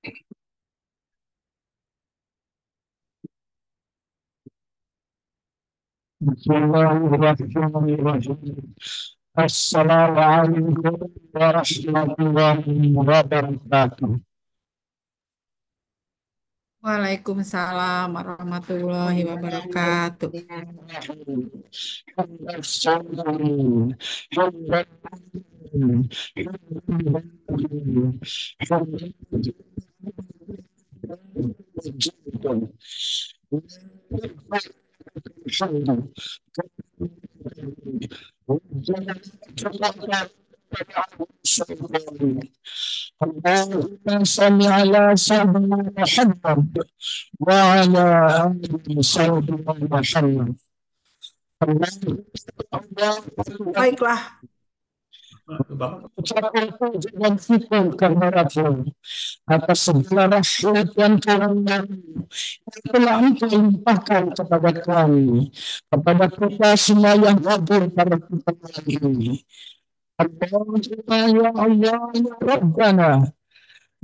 Bismillahirrahmanirrahim. Assalamualaikum warahmatullahi wabarakatuh. Waalaikumsalam warahmatullahi wabarakatuh. اللهم صل على سيدنا محمد وعلى آل سيدنا محمد. Baiklah, Ucapan puji dan syukur kehadiratmu atas segala rahmat dan karunia yang telah Engkau limpahkan kepada kami, kepada kita semua yang hadir pada pertemuan ini. Allahumma ya Allah ya Rabbana,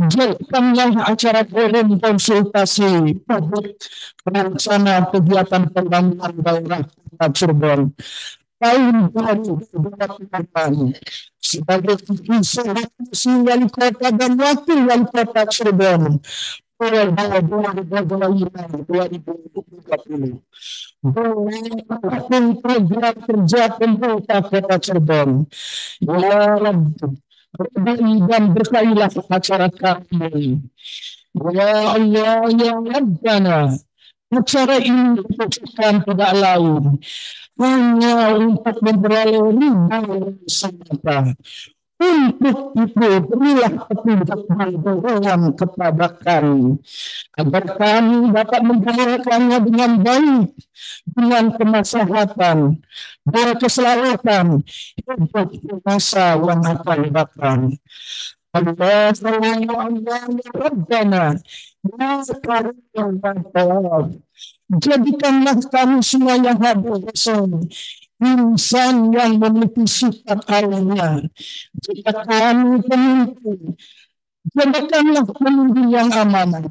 jadikanlah acara forum konsultasi publik rencana kegiatan pembangunan daerah Kota Cirebon tahun 2028 sebagai visi wali kota dan wakil wali kota Cirebon pada 2025-2030. Mendukung program kerja pemerintah Kota Cirebon. Ya Rabbi, berkahi dan berkailah acara kami. Ya Allah, ya Rabbana, acara ini ditujukan tidak lain hanya untuk memperoleh ridha semata. Untuk itu berilah petunjuk dan dorongan kepada kami agar kami dapat menjalankannya dengan baik, dengan kemaslahatan dan keselamatan untuk masa yang akan datang. Allah Rabbana, ya Karim ya Tawwab, jadikanlah kami semua yang hadir di sini insan yang memiliki sifat alamnya. Jika kami pemimpin, jadikanlah pemimpin yang amanah.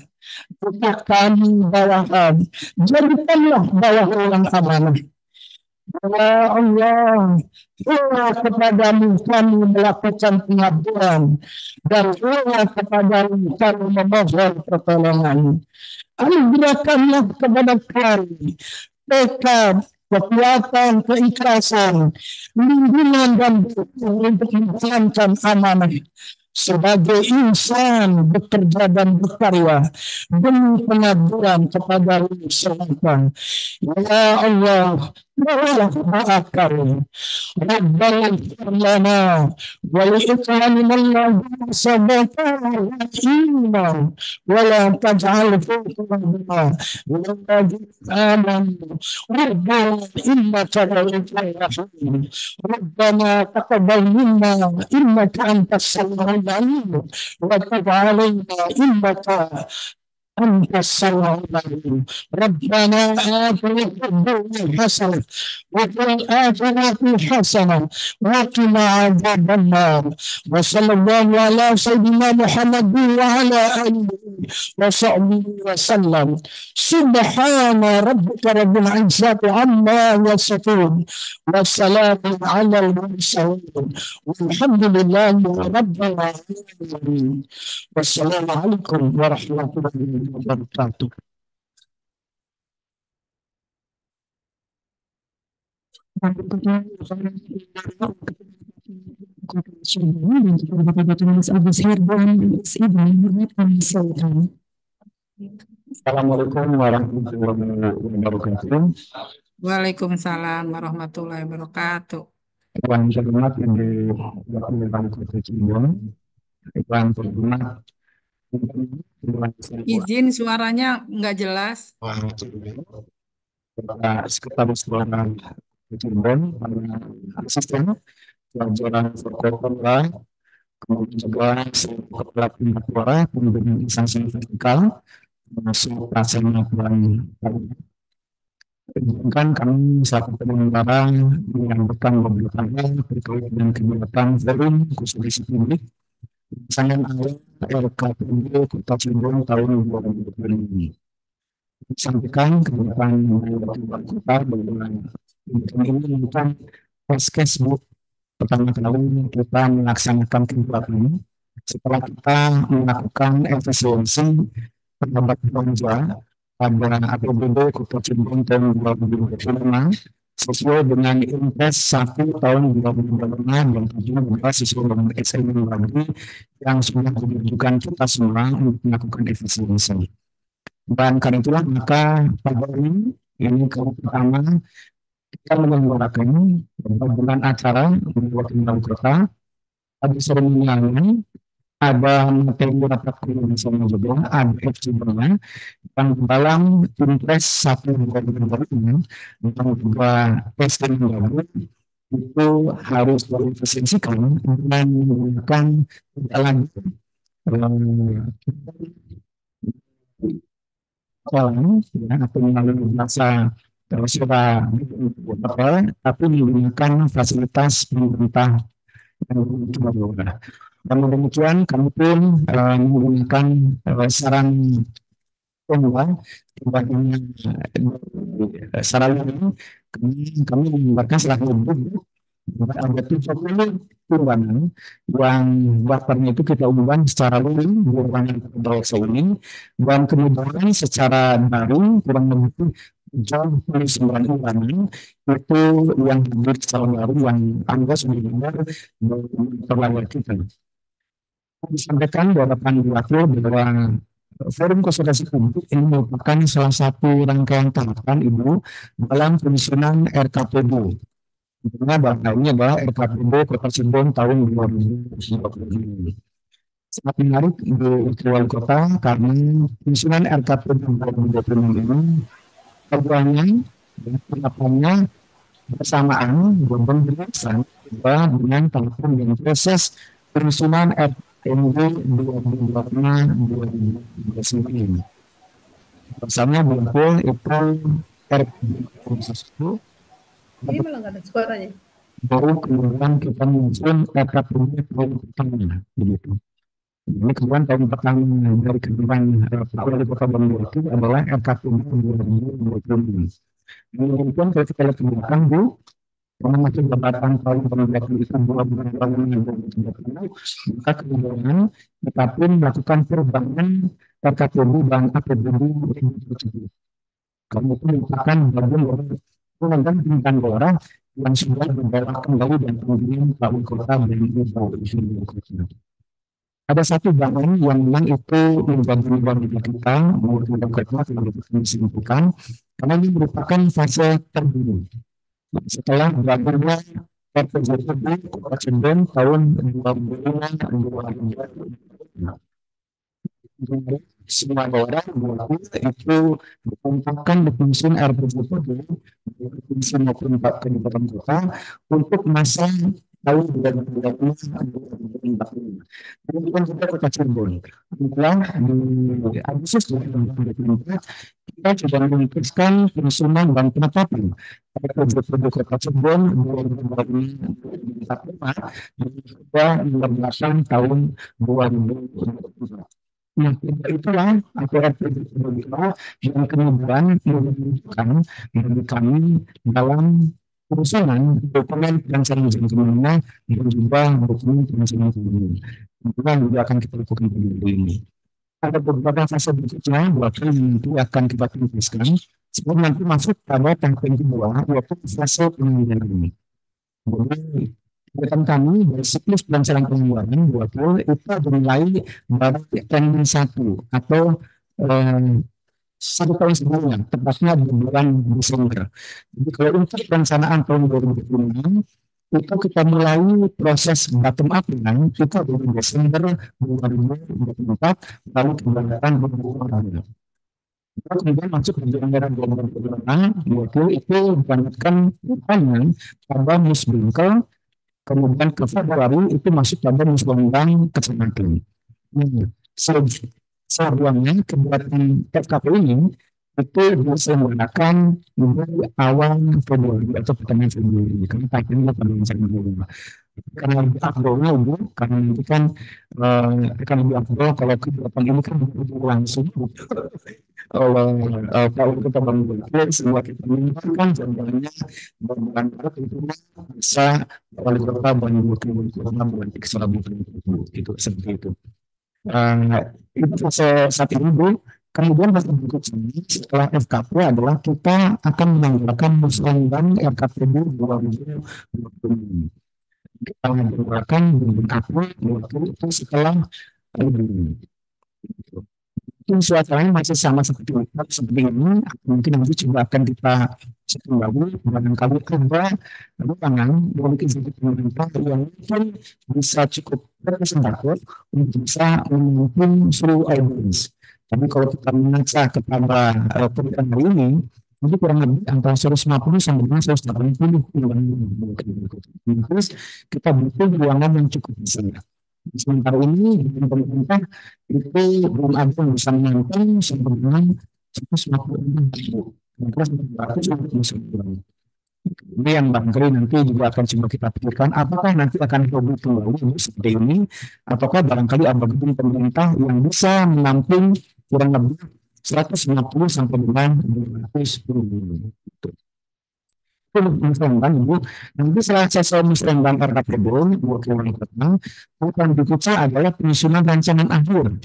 Jika kami bawahan, jadikanlah bawahan yang amanah. Ya Allah, doa kepadamu kami melakukan pengabdian dan doa kepadamu kami memohon pertolongan. Anugerahkanlah kepada kami tekad, kekuatan, keikhlasan, lindungan dan dukungan untuk menjalankan amanah sebagai insan bekerja dan berkarya demi pengabdian kepada semesta. Ya Allah, tolonglah doa kami. Rabbana ighfir lana wa li ikhwanina alladhina sabaquna bil iman wa la taj'al fi qulubina lilladhina amanu rabbana innaka ra'ufur rahim. Rabbana taqabbal minna innaka antas samiul alim wa tub 'alaina innaka أنت السميع العليم. ربنا آتنا في الدنيا حسنة وفي الآخرة حسنة وقنا عذاب النار. وصلى الله على سيدنا محمد وعلى آله وصحبه وسلم. سبحان ربك رب العزة عما يصفون والسلام على المرسلين والحمد لله رب العالمين. والسلام عليكم ورحمة الله wabarakatuh. Assalamualaikum warahmatullahi wabarakatuh. Waalaikumsalam warahmatullahi wabarakatuh. Yang terhormat yang diwakilkan Kota Cirebon, yang terhormat Izin suaranya nggak jelas. Sekretaris Dewan Cirebon, asisten pelajaran Forkopimda, kemudian juga kepala Pindakora, kemudian instansi vertikal, termasuk pelaksana dan kan kami selaku penyelenggara menyampaikan beberapa hal terkait dengan kegiatan forum konsultasi publik Pasangan awal RKPD Kota Cirebon tahun 2025 ini. Disampaikan kebijakan Wali Kota bahwa ini merupakan test case pertama kali kita melaksanakan kegiatan ini setelah kita melakukan efisiensi terhadap belanja pada APBD Kota Cirebon tahun 2025 sesuai dengan Impres 1 tahun 2025 dan juga sesuai dengan SNM lagi yang sudah ditunjukkan kita semua untuk melakukan efisiensi. Dan karena itulah maka pada ini kali pertama kita menyelenggarakan bulan acara membuat undang kota, ada seremonialnya, ada materi rapat koordinasinya juga, ada FCB-nya, yang dalam Impres 1 ini, tentang juga testing baru, itu harus diefisiensikan dengan menggunakan tidak lagi orang ya, atau melalui bahasa sudah tapi menggunakan fasilitas pemerintah yang cuma berbeda. Namun demikian kami pun menggunakan saran pemula saran ini kami menggunakan saran umum ada 70 kurbangan yang daftarnya itu kita umumkan secara luring kurbangan dewasa ini dan kemudian secara daring kurang lebih jam 9 kurbangan itu yang hadir secara baru yang Anda sudah dengar terlayar kita. Disampaikan bahwa wakil bahwa Forum Konsultasi Publik ini merupakan salah satu rangkaian tahapan Ibu dalam penyusunan RKPD. Tentunya bahwa ini adalah RKPD Kota Cirebon tahun 2020. Sangat menarik di Wali Kota karena penyusunan RKPD 2020 ini keduanya dan penerapannya bersamaan dan beririsan dengan tahapan dan proses penyusunan RKPD 2025-2029 ini. Bersama Bungkul itu RKPD 1. Ini malah nggak ada suaranya. Baru kemudian kita menyusun RKPD tahun pertama begitu. Ini kemudian tahun pertama dari kemudian Pak Wali Kota Bandung itu adalah RKPD 2020. Kemudian kalau kita lihat ke belakang Bu, karena masih jabatan tahun 2020 itu 2 bulan maka kemudian kita pun melakukan perubahan RKPD dan APBD 2020. Karena itu merupakan bagian dari dan bintang orang yang sudah berbelok kembali dan kemudian Pak Wali Kota dan Ibu Kota. Ada satu bahan yang memang itu menjadi beban kita, menurut kita tidak disimpulkan, karena ini merupakan fase terdulu. Setelah berakhirnya RPJMD Kota Cirebon tahun 2005-2006. Semua orang itu dikumpulkan di fungsi RPJMD fungsi maupun kabupaten kota untuk masa tahun 2025. Kemudian kita Kota Cirebon. Setelah di Agustus 2024 kita sudah memutuskan penyusunan dan penetapan RPJMD Kota Cirebon 2025 dan 2018 tahun 2024. Nah, itulah aturan pemerintah yang kemudian menunjukkan bagi kami dalam penyusunan dokumen perencanaan jangka dan juga dokumen perencanaan pembangunan. Kemudian juga akan kita lakukan pada ini. Ada beberapa fase berikutnya, bahkan nanti akan kita tuntaskan sebelum nanti masuk pada tahap yang kedua, yaitu fase penanggulangan ini. Jadi, kegiatan kami dari siklus perencanaan pengeluaran 20 itu dimulai dari ending 1 atau satu tahun sebelumnya, tepatnya di bulan Desember. Jadi kalau untuk perencanaan tahun 2026 itu kita mulai proses bottom up dengan itu dari Desember 2024 lalu kemudian berbulan. Kemudian masuk di anggaran 2025 itu dilanjutkan upaya pada Musbengkel. Kemudian ke Februari itu masuk pada musyawarah kecamatan. Seruannya kegiatan FKP ini itu diselenggarakan di awal Februari atau pertengahan Februari. Karena tahun ini pada Februari. Karena lebih afdolnya ibu, karena nanti kan akan lebih afdol kalau kegiatan ini kan langsung oleh Pak Wali Kota Bandung. Semua kita mengingatkan contohnya bulan Maret itu bisa Wali Kota Bandung berlantik selanjutnya itu seperti itu. Eh, itu fase saat ini Bu. Kemudian fase berikutnya setelah FKP adalah kita akan menanggalkan musrenbang RKPD 2020. Kita mengeluarkan BKP itu setelah ini. Mungkin suasananya masih sama seperti ini. Mungkin nanti coba akan kita cek kembali. Barangkali ada ruangan dari institusi pemerintah yang mungkin bisa cukup berkesempatan untuk bisa memimpin seluruh audiens. Tapi kalau kita mengaca kepada pernikahan hari ini, itu kurang lebih antara 150 sampai dengan 180 terus kita butuh ruangan yang cukup besar. Sementara ini dengan pemerintah itu belum ada yang bisa menampung sampai dengan 150 ribu. Terus 200 untuk musim kurang. Ini yang barangkali nanti juga akan coba kita pikirkan, apakah nanti akan lebih kembali seperti ini, ataukah barangkali ada gedung pemerintah yang bisa menampung kurang lebih 150 sampai dengan 210 ribu. Itu musrembang ibu. Nanti setelah selesai musrembang RKPD, buat wali kota, akan berikutnya adalah penyusunan rancangan akhir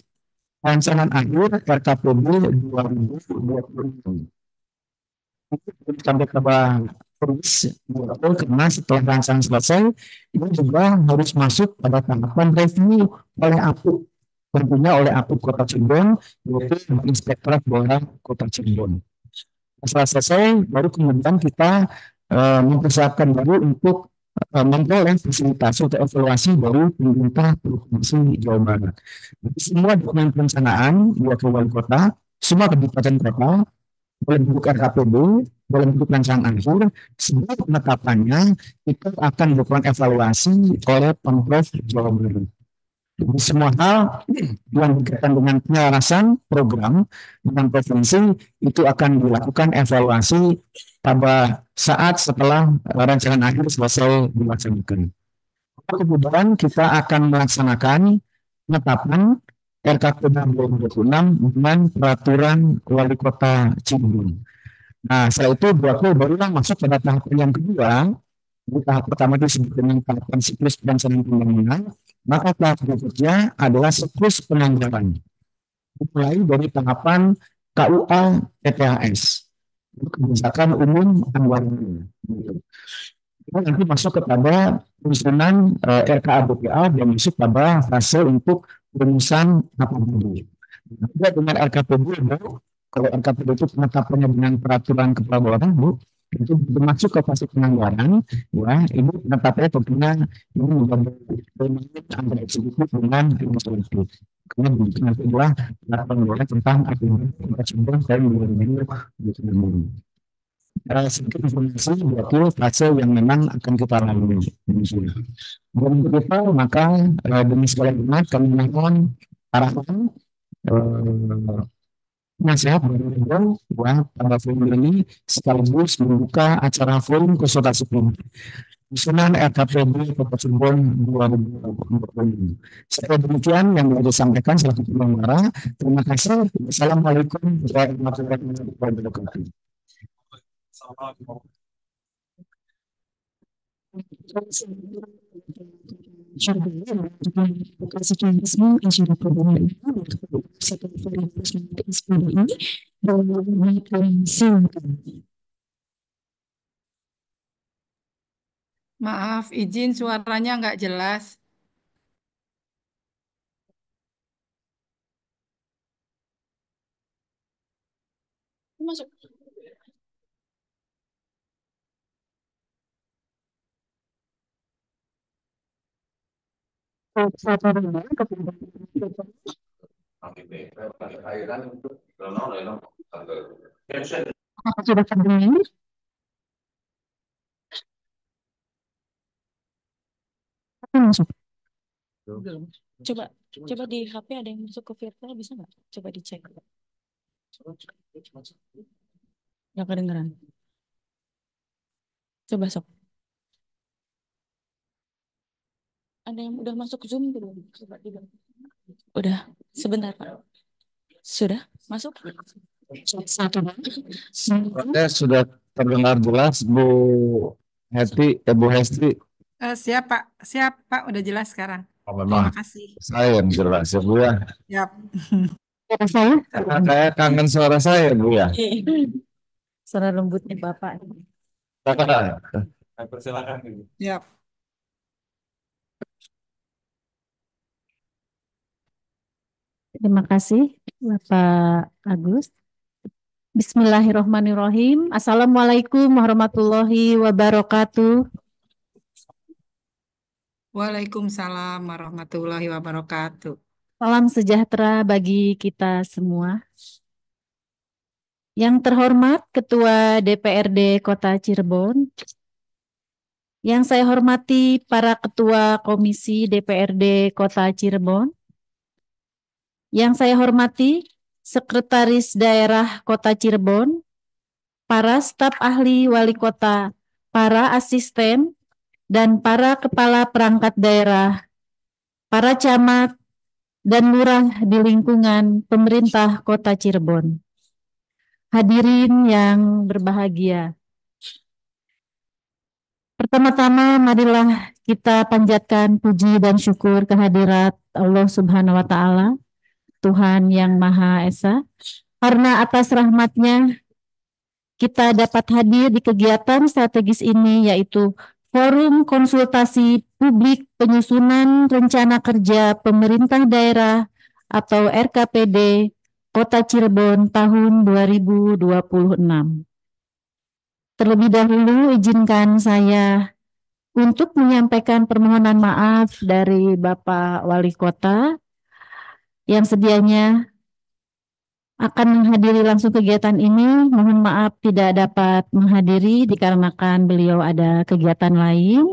RKPD 2020. Sampai ke bawah terus betul karena setelah rancangan selesai ini juga harus masuk pada tahapan review oleh APU, tentunya oleh APU Kota Cirebon yaitu Inspektorat Daerah Kota Cirebon. Setelah selesai baru kemudian kita mempersiapkan diri untuk memperoleh fasilitas atau evaluasi dari pemerintah provinsi Jawa Barat. Jadi semua dokumen perencanaan buat wali kota, semua kabupaten kota boleh bentuk RKPD, boleh bentuk rancangan akhir, sebelum penetapannya itu akan dilakukan evaluasi oleh Pemprov Jawa Barat. Jadi semua hal yang berkaitan dengan penyelarasan program dengan provinsi itu akan dilakukan evaluasi pada saat setelah rancangan akhir selesai dilaksanakan. Kemudian kita akan melaksanakan penetapan RKPD 2026 dengan peraturan wali kota Cirebon. Nah, setelah itu barulah masuk pada tahapan yang kedua. Di tahap pertama itu disebut dengan tahapan siklus perencanaan pembangunan. Maka tahap berikutnya adalah siklus penganggaran. Mulai dari tahapan KUA PPAS. Kebijakan umum anggaran. Kita nanti masuk kepada penyusunan RKA BPA dan masuk pada fase untuk perumusan APBD. Nah, dengan RKPD, Bu, kalau RKPD itu penetapannya dengan peraturan kepala daerah, Bu, itu masuk ke fase penganggaran, ya, ini penetapannya tentunya ini menjadi kewenangan antara eksekutif dengan legislatif. Karena begitu nanti adalah peraturan daerah tentang APBD kita cenderung tahun 2020. Sedikit informasi berarti fase yang memang akan kita lalui. Dan kita maka dengan segala hormat kami mohon arahan nasihat dari beliau buat pada forum ini sekaligus membuka acara forum konsultasi publik susunan RKPD Kota Cirebon 2020. Seperti demikian yang boleh disampaikan selaku penyelenggara. Terima kasih. Assalamualaikum warahmatullahi wabarakatuh. Maaf, izin suaranya nggak jelas. Masuk. Sudah terdengar? Masuk. Belum. Coba coba di HP ada yang masuk ke virtual bisa nggak? Coba dicek. Nggak kedengeran. Coba sok. Ada yang udah masuk Zoom belum? Coba dulu. Udah, sebentar Pak. Sudah masuk? Saya sudah terdengar jelas Bu Bu Hesti. Siap Pak, siap Pak, udah jelas sekarang. Oh, memang Terima kasih. saya yang jelas ya Bu ya. Siap. Karena saya kangen suara saya Bu ya. Suara lembutnya Bapak. Persilakan. Siap. Terima kasih Bapak Agus. Bismillahirrahmanirrahim. Assalamualaikum warahmatullahi wabarakatuh. Waalaikumsalam warahmatullahi wabarakatuh. Salam sejahtera bagi kita semua. Yang terhormat Ketua DPRD Kota Cirebon, yang saya hormati para Ketua Komisi DPRD Kota Cirebon, yang saya hormati Sekretaris Daerah Kota Cirebon, para staf ahli wali kota, para asisten, dan para kepala perangkat daerah, para camat, dan lurah di lingkungan pemerintah Kota Cirebon. Hadirin yang berbahagia. Pertama-tama marilah kita panjatkan puji dan syukur kehadirat Allah Subhanahu wa Ta'ala, Tuhan yang Maha Esa, karena atas rahmat-Nya kita dapat hadir di kegiatan strategis ini, yaitu Forum Konsultasi Publik Penyusunan Rencana Kerja Pemerintah Daerah atau RKPD Kota Cirebon tahun 2026. Terlebih dahulu izinkan saya untuk menyampaikan permohonan maaf dari Bapak Wali Kota yang sedianya akan menghadiri langsung kegiatan ini. Mohon maaf tidak dapat menghadiri dikarenakan beliau ada kegiatan lain.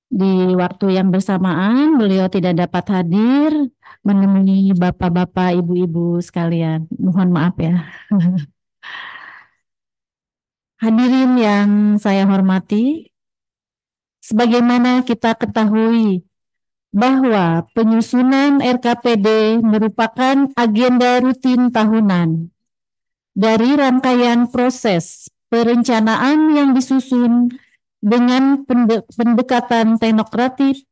Di waktu yang bersamaan beliau tidak dapat hadir menemui bapak-bapak, ibu-ibu sekalian. Mohon maaf ya. Hadirin yang saya hormati, sebagaimana kita ketahui bahwa penyusunan RKPD merupakan agenda rutin tahunan dari rangkaian proses perencanaan yang disusun dengan pendekatan teknokratif,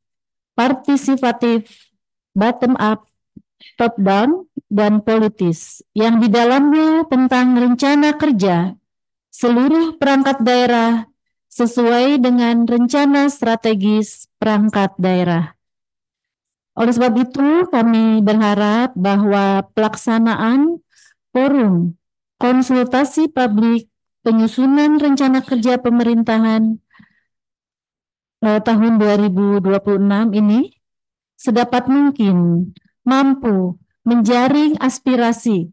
partisipatif, bottom up, top down, dan politis, yang di dalamnya tentang rencana kerja seluruh perangkat daerah sesuai dengan rencana strategis perangkat daerah. Oleh sebab itu, kami berharap bahwa pelaksanaan forum konsultasi publik penyusunan rencana kerja pemerintahan tahun 2026 ini sedapat mungkin mampu menjaring aspirasi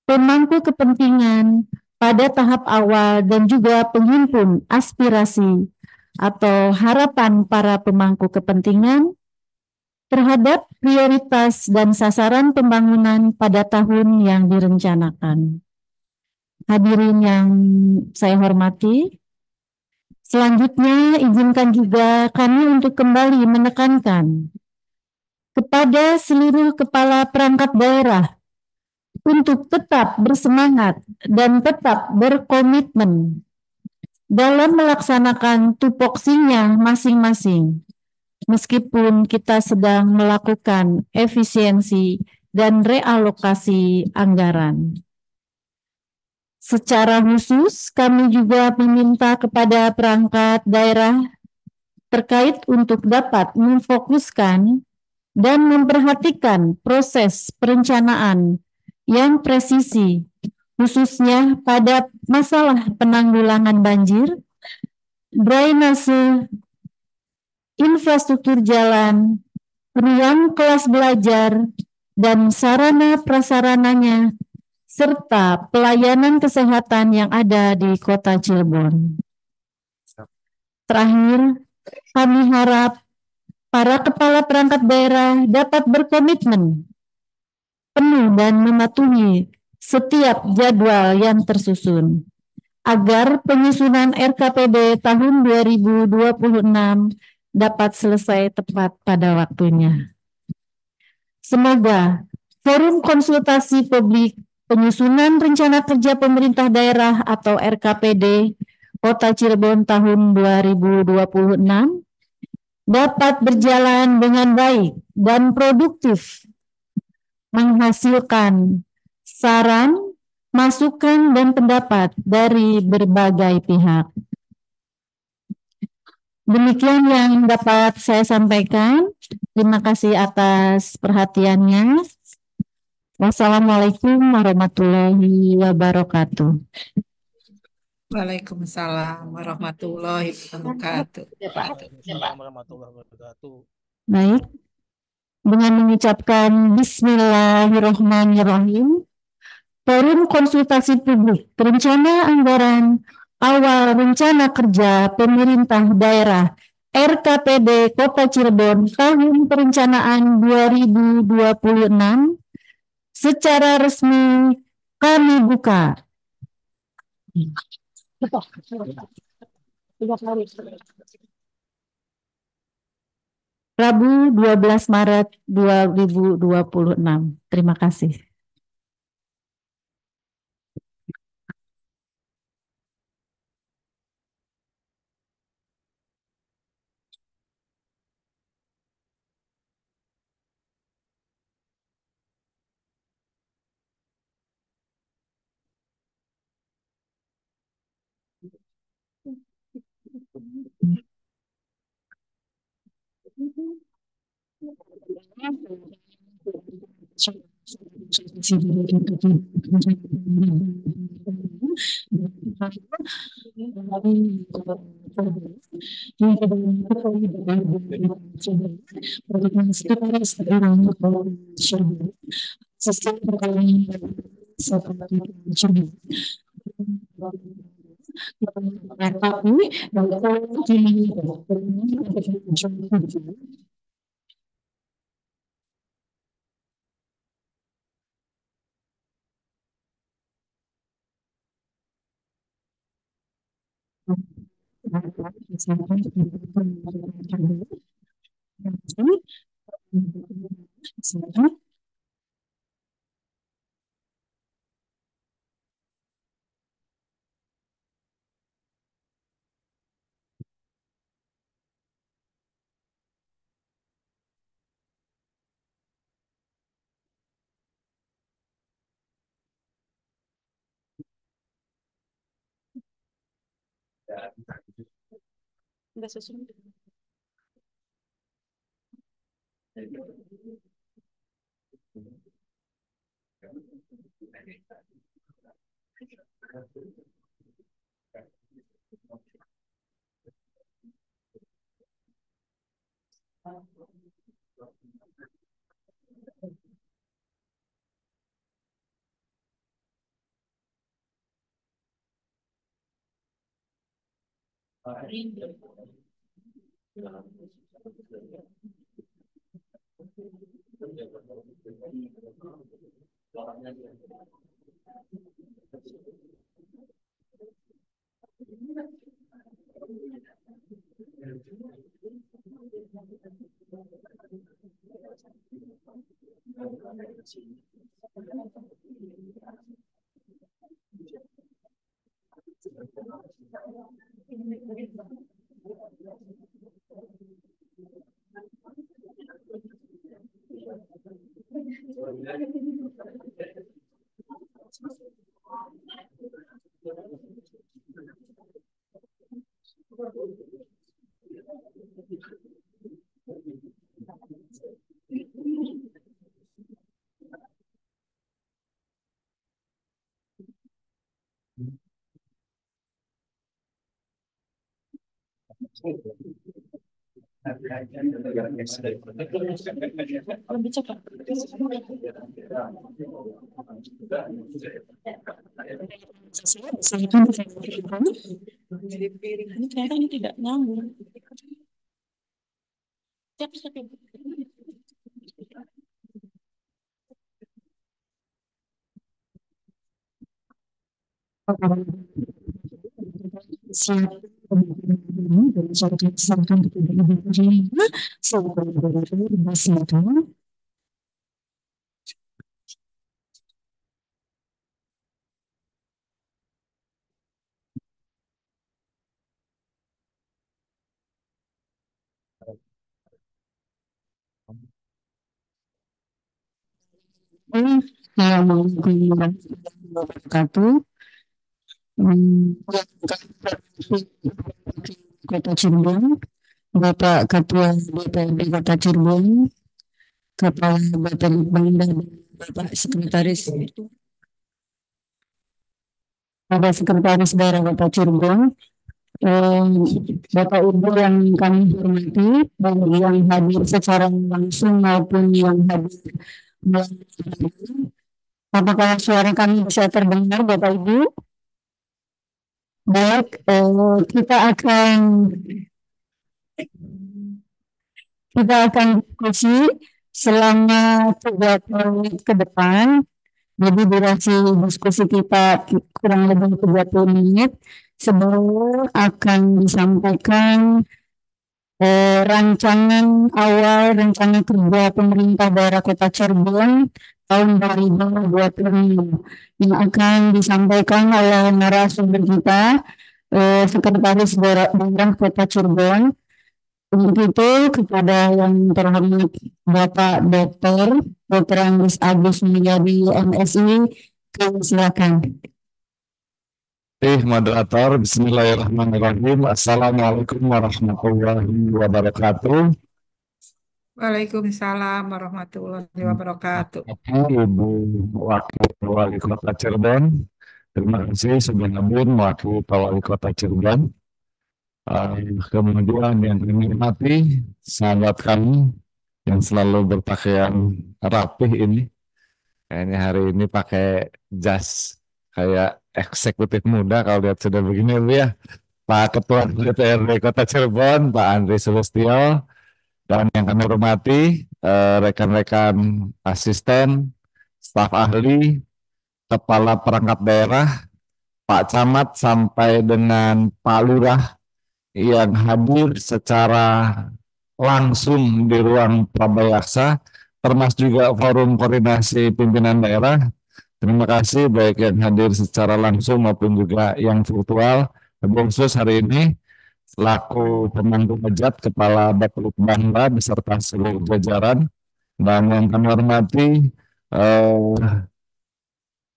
pemangku kepentingan pada tahap awal dan juga penghimpun aspirasi atau harapan para pemangku kepentingan terhadap prioritas dan sasaran pembangunan pada tahun yang direncanakan. Hadirin yang saya hormati, selanjutnya izinkan juga kami untuk kembali menekankan kepada seluruh kepala perangkat daerah untuk tetap bersemangat dan tetap berkomitmen dalam melaksanakan tupoksinya masing-masing, meskipun kita sedang melakukan efisiensi dan realokasi anggaran. Secara khusus, kami juga meminta kepada perangkat daerah terkait untuk dapat memfokuskan dan memperhatikan proses perencanaan yang presisi, khususnya pada masalah penanggulangan banjir, drainase, infrastruktur jalan, ruang kelas belajar, dan sarana prasarananya, serta pelayanan kesehatan yang ada di Kota Cirebon. Terakhir, kami harap para kepala perangkat daerah dapat berkomitmen penuh dan mematuhi setiap jadwal yang tersusun, agar penyusunan RKPD tahun 2026 dapat selesai tepat pada waktunya. Semoga Forum Konsultasi Publik Penyusunan Rencana Kerja Pemerintah Daerah atau RKPD Kota Cirebon tahun 2026 dapat berjalan dengan baik dan produktif, menghasilkan saran, masukan, dan pendapat dari berbagai pihak. Demikian yang dapat saya sampaikan. Terima kasih atas perhatiannya. Wassalamualaikum warahmatullahi wabarakatuh. Waalaikumsalam warahmatullahi wabarakatuh. Waalaikumsalam warahmatullahi wabarakatuh. Baik, dengan mengucapkan Bismillahirrahmanirrahim, Forum Konsultasi Publik Perencana Anggaran Awal Rencana Kerja Pemerintah Daerah RKPD Kota Cirebon tahun perencanaan 2026 secara resmi kami buka. Rabu 12 Maret 2026. Terima kasih. Lebih cepat. Ini ternyata ini tidak nyambung. Siap. dan saya sampaikan kepada Ibu Rina sebagai Basito. Assalamualaikum warahmatullahi wabarakatuh. Kota Cirebon, Bapak Ketua DPRD Kota Cirebon, Kepala Bapenda dan Bapak Sekretaris Daerah Kota Cirebon, Bapak Ibu yang kami hormati, baik yang hadir secara langsung maupun yang hadir melalui video. Apakah suara kami bisa terdengar, Bapak Ibu? Baik, kita akan diskusi selama 30 menit ke depan. Jadi durasi diskusi kita kurang lebih 30 menit. Sebelum akan disampaikan rancangan kerja pemerintah daerah Kota Cirebon tahun 2026 yang akan disampaikan oleh narasumber kita, Sekretaris Daerah Kota Cirebon. Untuk itu kepada yang terhormat Bapak Dr. Andes Agus Mulyadi MSI, kami silakan. Moderator, bismillahirrahmanirrahim. Assalamualaikum warahmatullahi wabarakatuh. Waalaikumsalam warahmatullahi wabarakatuh. Ibu Wakil Wali Kota Cirebon, terima kasih sudah hadir mewakili Pak Wali Kota Cirebon. Kemudian yang kami hormati sahabat kami yang selalu berpakaian rapih ini. Kayaknya hari ini pakai jas kayak eksekutif muda kalau lihat sudah begini Bu ya. Pak Ketua DPRD Kota Cirebon, Pak Andri Sulistyo, dan yang kami hormati rekan-rekan asisten, staf ahli, kepala perangkat daerah, Pak Camat sampai dengan Pak Lurah yang hadir secara langsung di ruang Prabayaksa, termasuk juga forum koordinasi pimpinan daerah. Terima kasih baik yang hadir secara langsung maupun juga yang virtual. Khusus hari ini selaku pemangku hajat Kepala Bapelitbangda beserta seluruh jajaran, dan yang kami hormati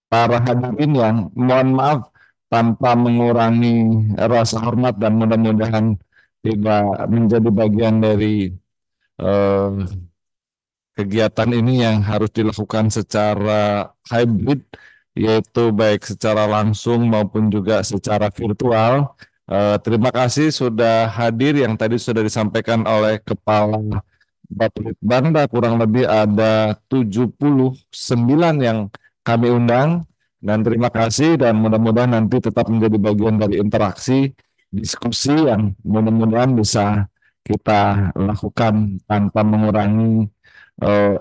para hadirin yang mohon maaf tanpa mengurangi rasa hormat dan mudah-mudahan tidak menjadi bagian dari kegiatan ini yang harus dilakukan secara hybrid, yaitu baik secara langsung maupun juga secara virtual. Terima kasih sudah hadir yang tadi sudah disampaikan oleh Kepala Bapelitbangda, kurang lebih ada 79 yang kami undang. Dan terima kasih dan mudah-mudahan nanti tetap menjadi bagian dari interaksi, diskusi yang mudah-mudahan bisa kita lakukan tanpa mengurangi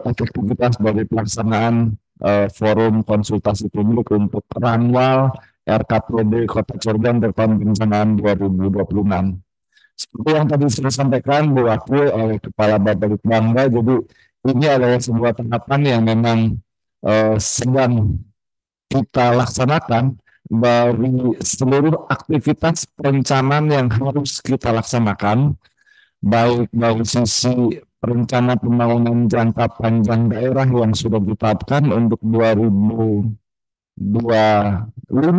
efektivitas dari pelaksanaan forum konsultasi publik untuk Ranwal RKPD Kota Cirebon tahun perencanaan 2026. Seperti yang tadi sudah sampaikan diwakili oleh Kepala Bapelitbangda, jadi ini adalah sebuah tahapan yang memang sedang kita laksanakan dari seluruh aktivitas perencanaan yang harus kita laksanakan, baik dari sisi rencana pembangunan jangka panjang daerah yang sudah ditetapkan untuk 2025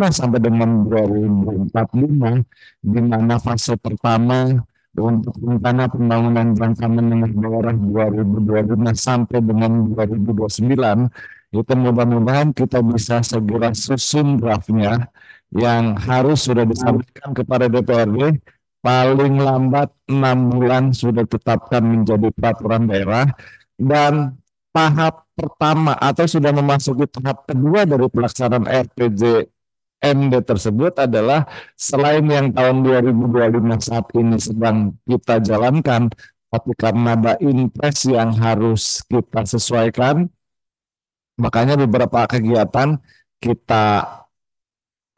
sampai dengan 2045, di mana fase pertama untuk rencana pembangunan jangka menengah daerah 2025 sampai dengan 2029, itu mudah-mudahan kita bisa segera susun draftnya yang harus sudah disampaikan kepada DPRD paling lambat 6 bulan sudah ditetapkan menjadi peraturan daerah, dan tahap pertama atau sudah memasuki tahap kedua dari pelaksanaan RPJMD tersebut adalah selain yang tahun 2025 saat ini sedang kita jalankan, tapi karena ada impres yang harus kita sesuaikan, makanya beberapa kegiatan kita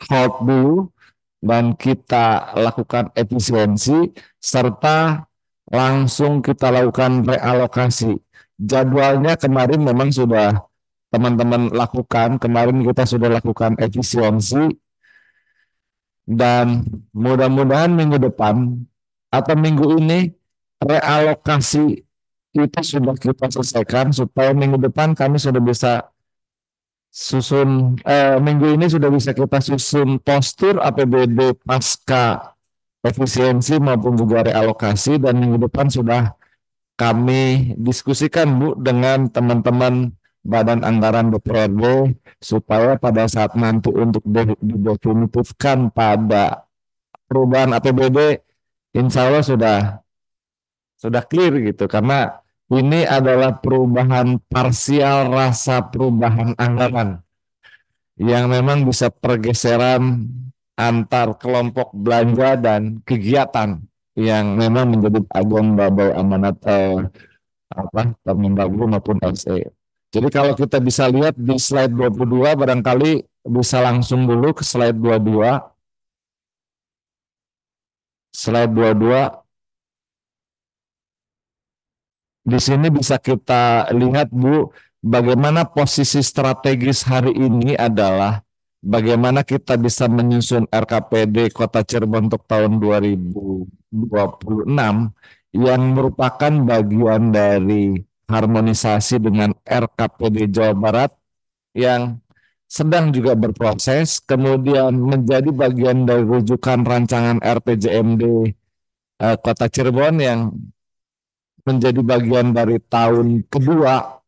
hold dulu dan kita lakukan efisiensi serta langsung kita lakukan realokasi. Jadwalnya kemarin memang sudah teman-teman lakukan, kemarin kita sudah lakukan efisiensi dan mudah-mudahan minggu depan atau minggu ini realokasi itu sudah kita selesaikan supaya minggu depan kami sudah bisa minggu ini sudah bisa kita susun postur APBD pasca efisiensi maupun juga realokasi, dan minggu depan sudah kami diskusikan Bu dengan teman-teman Badan Anggaran DPRD supaya pada saat nanti untuk didefinitifkan pada perubahan APBD insya Allah sudah clear gitu, karena ini adalah perubahan parsial rasa perubahan anggaran yang memang bisa pergeseran antar kelompok belanja dan kegiatan yang memang menjadi agenda amanat Permendagri maupun SE. Jadi kalau kita bisa lihat di slide 22, barangkali bisa langsung dulu ke slide 22. Slide 22. Di sini bisa kita lihat Bu, bagaimana posisi strategis hari ini adalah bagaimana kita bisa menyusun RKPD Kota Cirebon untuk tahun 2026 yang merupakan bagian dari harmonisasi dengan RKPD Jawa Barat yang sedang juga berproses, kemudian menjadi bagian dari rujukan rancangan RPJMD Kota Cirebon yang menjadi bagian dari tahun kedua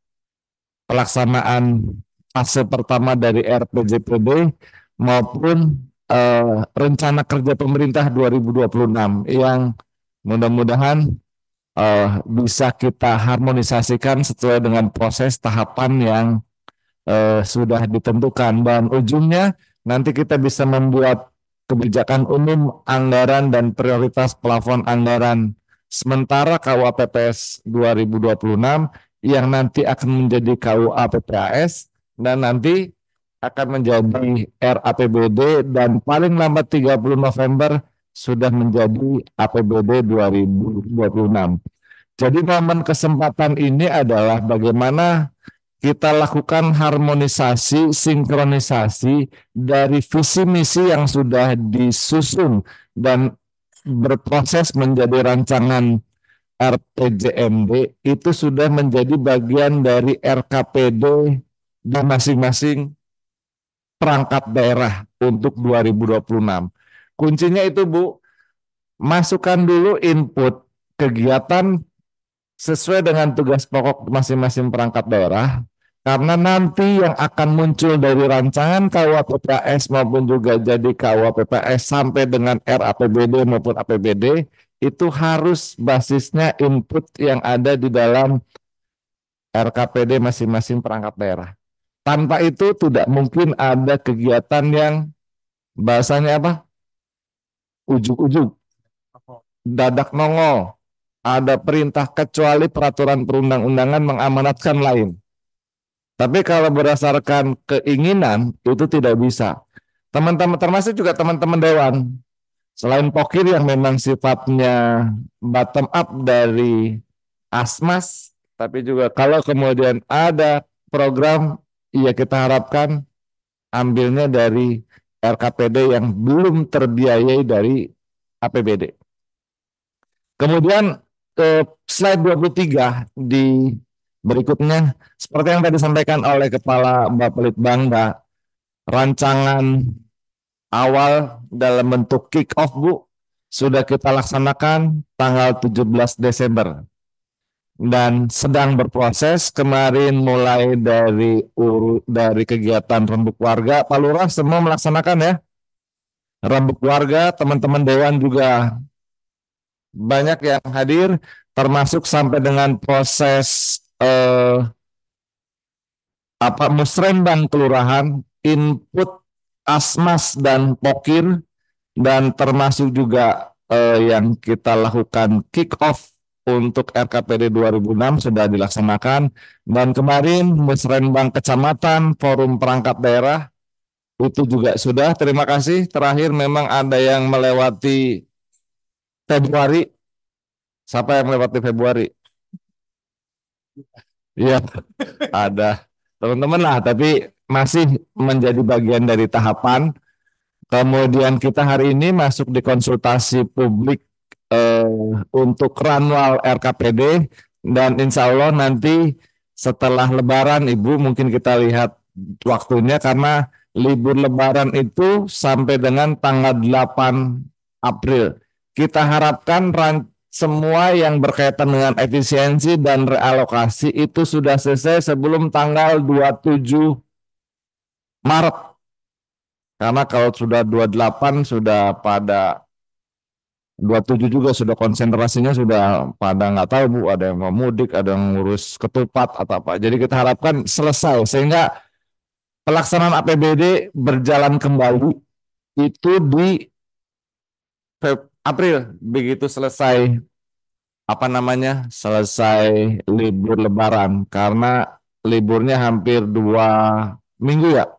pelaksanaan fase pertama dari RPJPD maupun rencana kerja pemerintah 2026 yang mudah-mudahan bisa kita harmonisasikan sesuai dengan proses tahapan yang sudah ditentukan, dan ujungnya nanti kita bisa membuat kebijakan umum anggaran dan prioritas plafon anggaran sementara KUA PPS 2026 yang nanti akan menjadi KUA PPAS dan nanti akan menjadi RAPBD, dan paling lambat 30 November sudah menjadi APBD 2026. Jadi momen kesempatan ini adalah bagaimana kita lakukan harmonisasi, sinkronisasi dari visi misi yang sudah disusun dan berproses menjadi rancangan RPJMD itu sudah menjadi bagian dari RKPD di masing-masing perangkat daerah untuk 2026. Kuncinya itu Bu, masukkan dulu input kegiatan sesuai dengan tugas pokok masing-masing perangkat daerah, karena nanti yang akan muncul dari rancangan KUA PPAS maupun juga jadi KUA PPAS sampai dengan RAPBD maupun APBD itu harus basisnya input yang ada di dalam RKPD masing-masing perangkat daerah. Tanpa itu tidak mungkin ada kegiatan yang bahasanya apa? Ujuk-ujuk, dadak nongol, ada perintah kecuali peraturan perundang-undangan mengamanatkan lain. Tapi kalau berdasarkan keinginan itu tidak bisa. Teman-teman termasuk juga teman-teman dewan. Selain pokir yang memang sifatnya bottom up dari Asmas, tapi juga kalau kemudian ada program, ya kita harapkan ambilnya dari RKPD yang belum terbiayai dari APBD. Kemudian slide 23 di berikutnya, seperti yang tadi disampaikan oleh Kepala Bapelitbangda, rancangan awal dalam bentuk kick off Bu sudah kita laksanakan tanggal 17 Desember dan sedang berproses. Kemarin mulai dari kegiatan rembuk warga, Pak Lurah semua melaksanakan ya rembuk warga, teman-teman dewan juga banyak yang hadir, termasuk sampai dengan proses musrenbang kelurahan, input Asmas dan Pokir, dan termasuk juga yang kita lakukan kick off untuk RKPD 2006 sudah dilaksanakan, dan kemarin musrenbang kecamatan, forum perangkat daerah itu juga sudah. Terima kasih. Terakhir memang ada yang melewati Februari. Siapa yang melewati Februari? Iya, ada teman-teman lah, tapi masih menjadi bagian dari tahapan. Kemudian kita hari ini masuk di konsultasi publik untuk Ranwal RKPD, dan insya Allah nanti setelah Lebaran Ibu mungkin kita lihat waktunya, karena libur Lebaran itu sampai dengan tanggal 8 April. Kita harapkan semua yang berkaitan dengan efisiensi dan realokasi itu sudah selesai sebelum tanggal 27 Maret. Karena kalau sudah 28 sudah pada 27 juga sudah konsentrasinya sudah pada nggak tahu Bu, ada yang mau mudik, ada yang ngurus ketupat atau apa. Jadi kita harapkan selesai sehingga pelaksanaan APBD berjalan kembali itu di April, begitu selesai selesai libur Lebaran, karena liburnya hampir 2 minggu ya,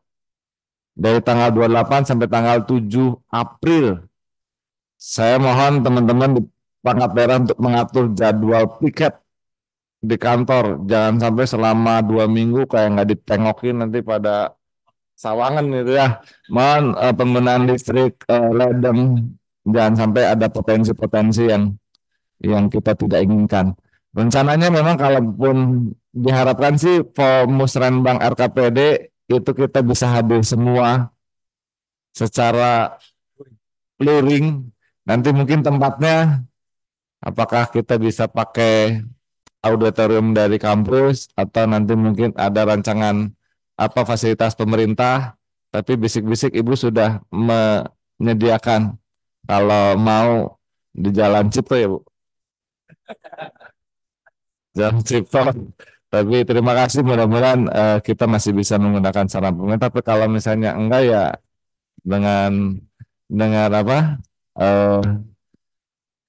dari tanggal 28 sampai tanggal 7 April. Saya mohon teman-teman di pangkat daerah untuk mengatur jadwal piket di kantor. Jangan sampai selama 2 minggu kayak nggak ditengokin nanti pada sawangan gitu ya. Mohon penggunaan listrik ledeng, jangan sampai ada potensi-potensi yang kita tidak inginkan. Rencananya memang kalaupun diharapkan sih Musrenbang RKPD itu kita bisa hadir semua secara luring. Nanti mungkin tempatnya apakah kita bisa pakai auditorium dari kampus atau nanti mungkin ada rancangan apa fasilitas pemerintah, tapi bisik-bisik Ibu sudah menyediakan kalau mau di Jalan Cipto ya Bu. Jalan Cipto. Tapi terima kasih, mudah-mudahan kita masih bisa menggunakan sarana pemerintah. Tapi kalau misalnya enggak ya dengan apa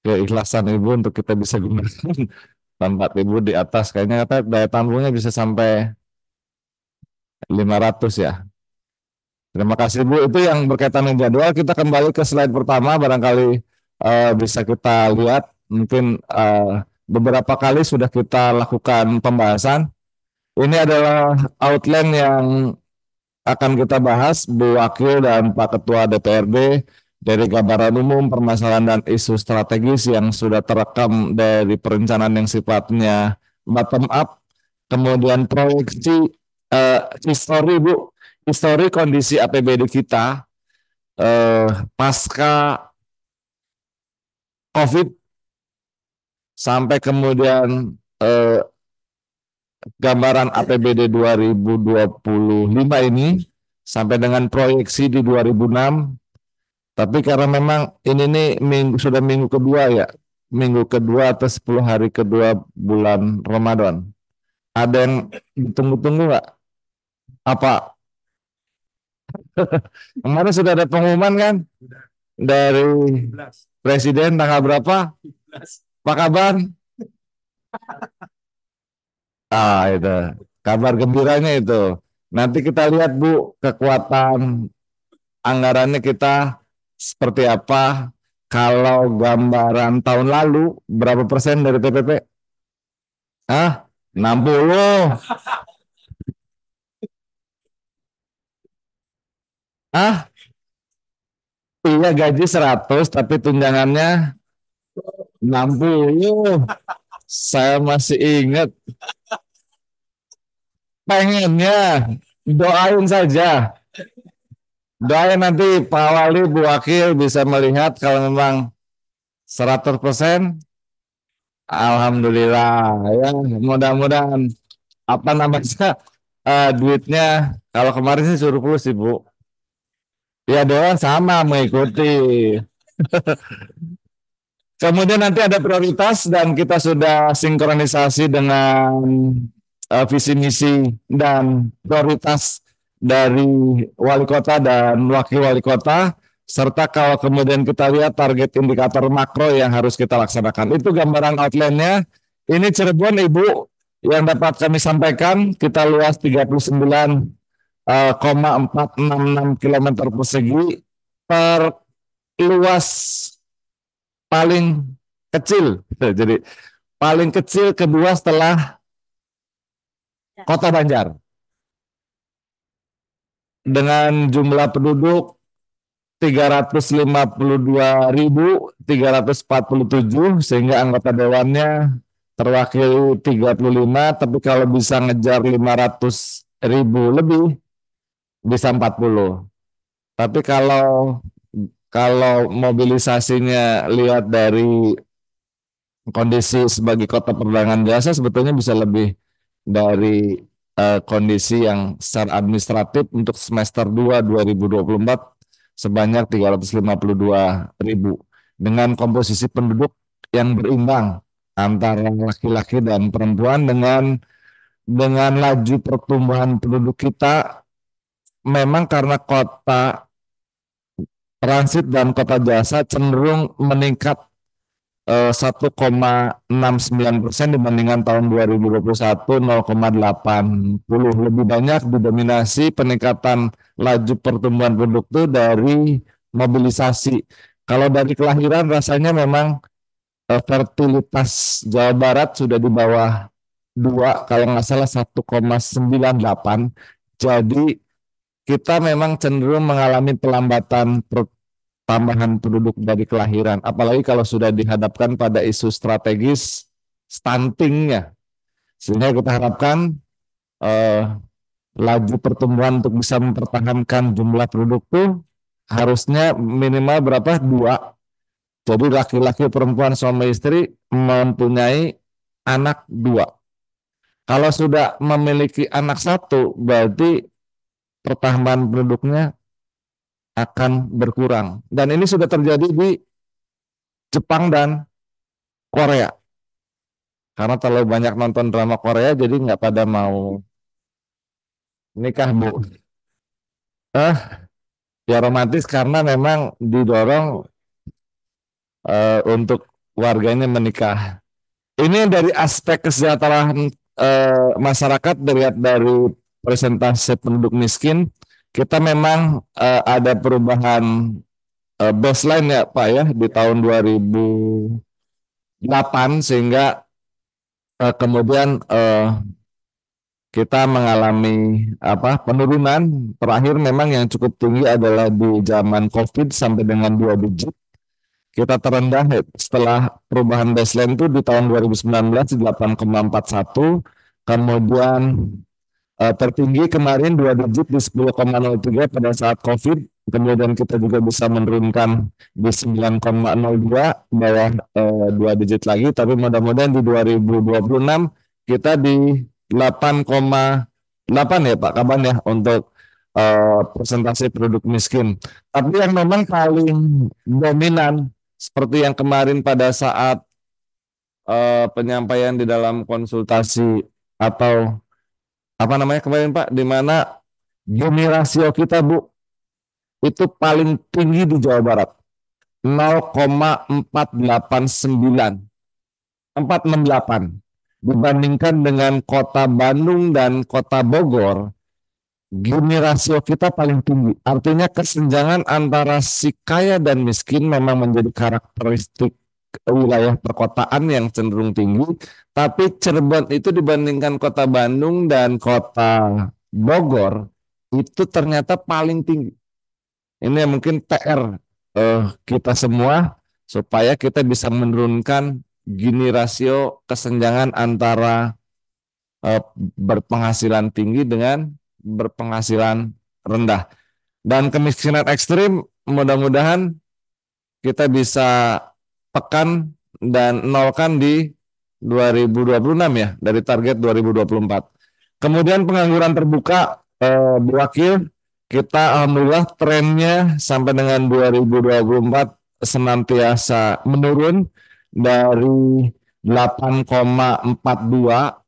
keikhlasan Ibu untuk kita bisa gunakan tempat Ibu di atas, kayaknya kata daya tampungnya bisa sampai 500 ya. Terima kasih Bu. Itu yang berkaitan dengan jadwal. Kita kembali ke slide pertama, barangkali bisa kita lihat. Mungkin beberapa kali sudah kita lakukan pembahasan. Ini adalah outline yang akan kita bahas, Bu Wakil dan Pak Ketua DPRD, dari gambaran umum permasalahan dan isu strategis yang sudah terekam dari perencanaan yang sifatnya bottom up, kemudian proyeksi histori Bu, histori kondisi APBD kita pasca COVID, sampai kemudian gambaran APBD 2025 ini sampai dengan proyeksi di 2006. Tapi karena memang ini nih sudah minggu kedua ya, minggu kedua atau 10 hari kedua bulan Ramadan. Ada yang ditunggu-tunggu nggak? Apa? Kemarin sudah ada pengumuman kan? Dari Presiden tanggal berapa? Apa kabar? Itu kabar gembiranya itu. Nanti kita lihat Bu, kekuatan anggarannya kita seperti apa. Kalau gambaran tahun lalu berapa persen dari TPP? 60. Iya, gaji 100 tapi tunjangannya 60. Saya masih ingat. Pengennya doain saja. Doain nanti Pak Wali, Bu Wakil bisa melihat kalau memang 100%. Alhamdulillah ya, mudah-mudahan duitnya, kalau kemarin sih surplus sih Bu. Ya doang sama mengikuti. Kemudian nanti ada prioritas dan kita sudah sinkronisasi dengan visi misi dan prioritas dari wali kota dan wakil wali kota, serta kalau kemudian kita lihat target indikator makro yang harus kita laksanakan. Itu gambaran outline-nya. Ini Cirebon Ibu yang dapat kami sampaikan, kita luas 39 466 kilometer persegi per luas paling kecil. Jadi paling kecil kedua setelah Kota Banjar dengan jumlah penduduk 352.347 sehingga anggota dewannya terwakili 35, tapi kalau bisa ngejar 500.000 lebih bisa 40. Tapi kalau mobilisasinya lihat dari kondisi sebagai kota perdagangan jasa sebetulnya bisa lebih dari kondisi yang secara administratif untuk semester 2 2024 sebanyak 352.000 dengan komposisi penduduk yang berimbang antara laki-laki dan perempuan dengan laju pertumbuhan penduduk kita memang karena kota transit dan kota jasa cenderung meningkat 1,69% dibandingkan tahun 2021 0,80. Lebih banyak didominasi peningkatan laju pertumbuhan penduduk itu dari mobilisasi. Kalau dari kelahiran rasanya memang fertilitas Jawa Barat sudah di bawah 2, kalau nggak salah 1,98. Jadi kita memang cenderung mengalami pelambatan tambahan penduduk dari kelahiran, apalagi kalau sudah dihadapkan pada isu strategis stuntingnya, sehingga kita harapkan laju pertumbuhan untuk bisa mempertahankan jumlah penduduk itu harusnya minimal berapa? 2. Jadi laki-laki perempuan suami istri mempunyai anak 2. Kalau sudah memiliki anak 1 berarti pertambahan penduduknya akan berkurang. Dan ini sudah terjadi di Jepang dan Korea. Karena terlalu banyak nonton drama Korea, jadi nggak pada mau nikah, Bu. Ya romantis karena memang didorong untuk warganya menikah. Ini dari aspek kesejahteraan masyarakat dilihat dari persentase penduduk miskin, kita memang ada perubahan baseline ya Pak ya di tahun 2008 sehingga kemudian kita mengalami penurunan. Terakhir memang yang cukup tinggi adalah di zaman COVID sampai dengan 2 digit. Kita terendah setelah perubahan baseline itu di tahun 2019 di 8,41, kemudian tertinggi kemarin 2 digit di 10,03 pada saat COVID, kemudian kita juga bisa menurunkan di 9,02 bawah 2 digit lagi, tapi mudah-mudahan di 2026 kita di 8,8 ya Pak Kaban ya untuk persentase penduduk miskin. Tapi yang memang paling dominan seperti yang kemarin pada saat penyampaian di dalam konsultasi atau kemarin Pak, di mana Gini rasio kita Bu itu paling tinggi di Jawa Barat 468 dibandingkan dengan kota Bandung dan kota Bogor. Gini rasio kita paling tinggi, artinya kesenjangan antara si kaya dan miskin memang menjadi karakteristik wilayah perkotaan yang cenderung tinggi, tapi Cirebon itu dibandingkan kota Bandung dan kota Bogor itu ternyata paling tinggi. Ini mungkin PR kita semua supaya kita bisa menurunkan Gini rasio kesenjangan antara berpenghasilan tinggi dengan berpenghasilan rendah. Dan kemiskinan ekstrim mudah-mudahan kita bisa tekan dan nolkan di 2026 ya, dari target 2024. Kemudian pengangguran terbuka Bu Wakil, kita alhamdulillah trennya sampai dengan 2024 senantiasa menurun dari 8,42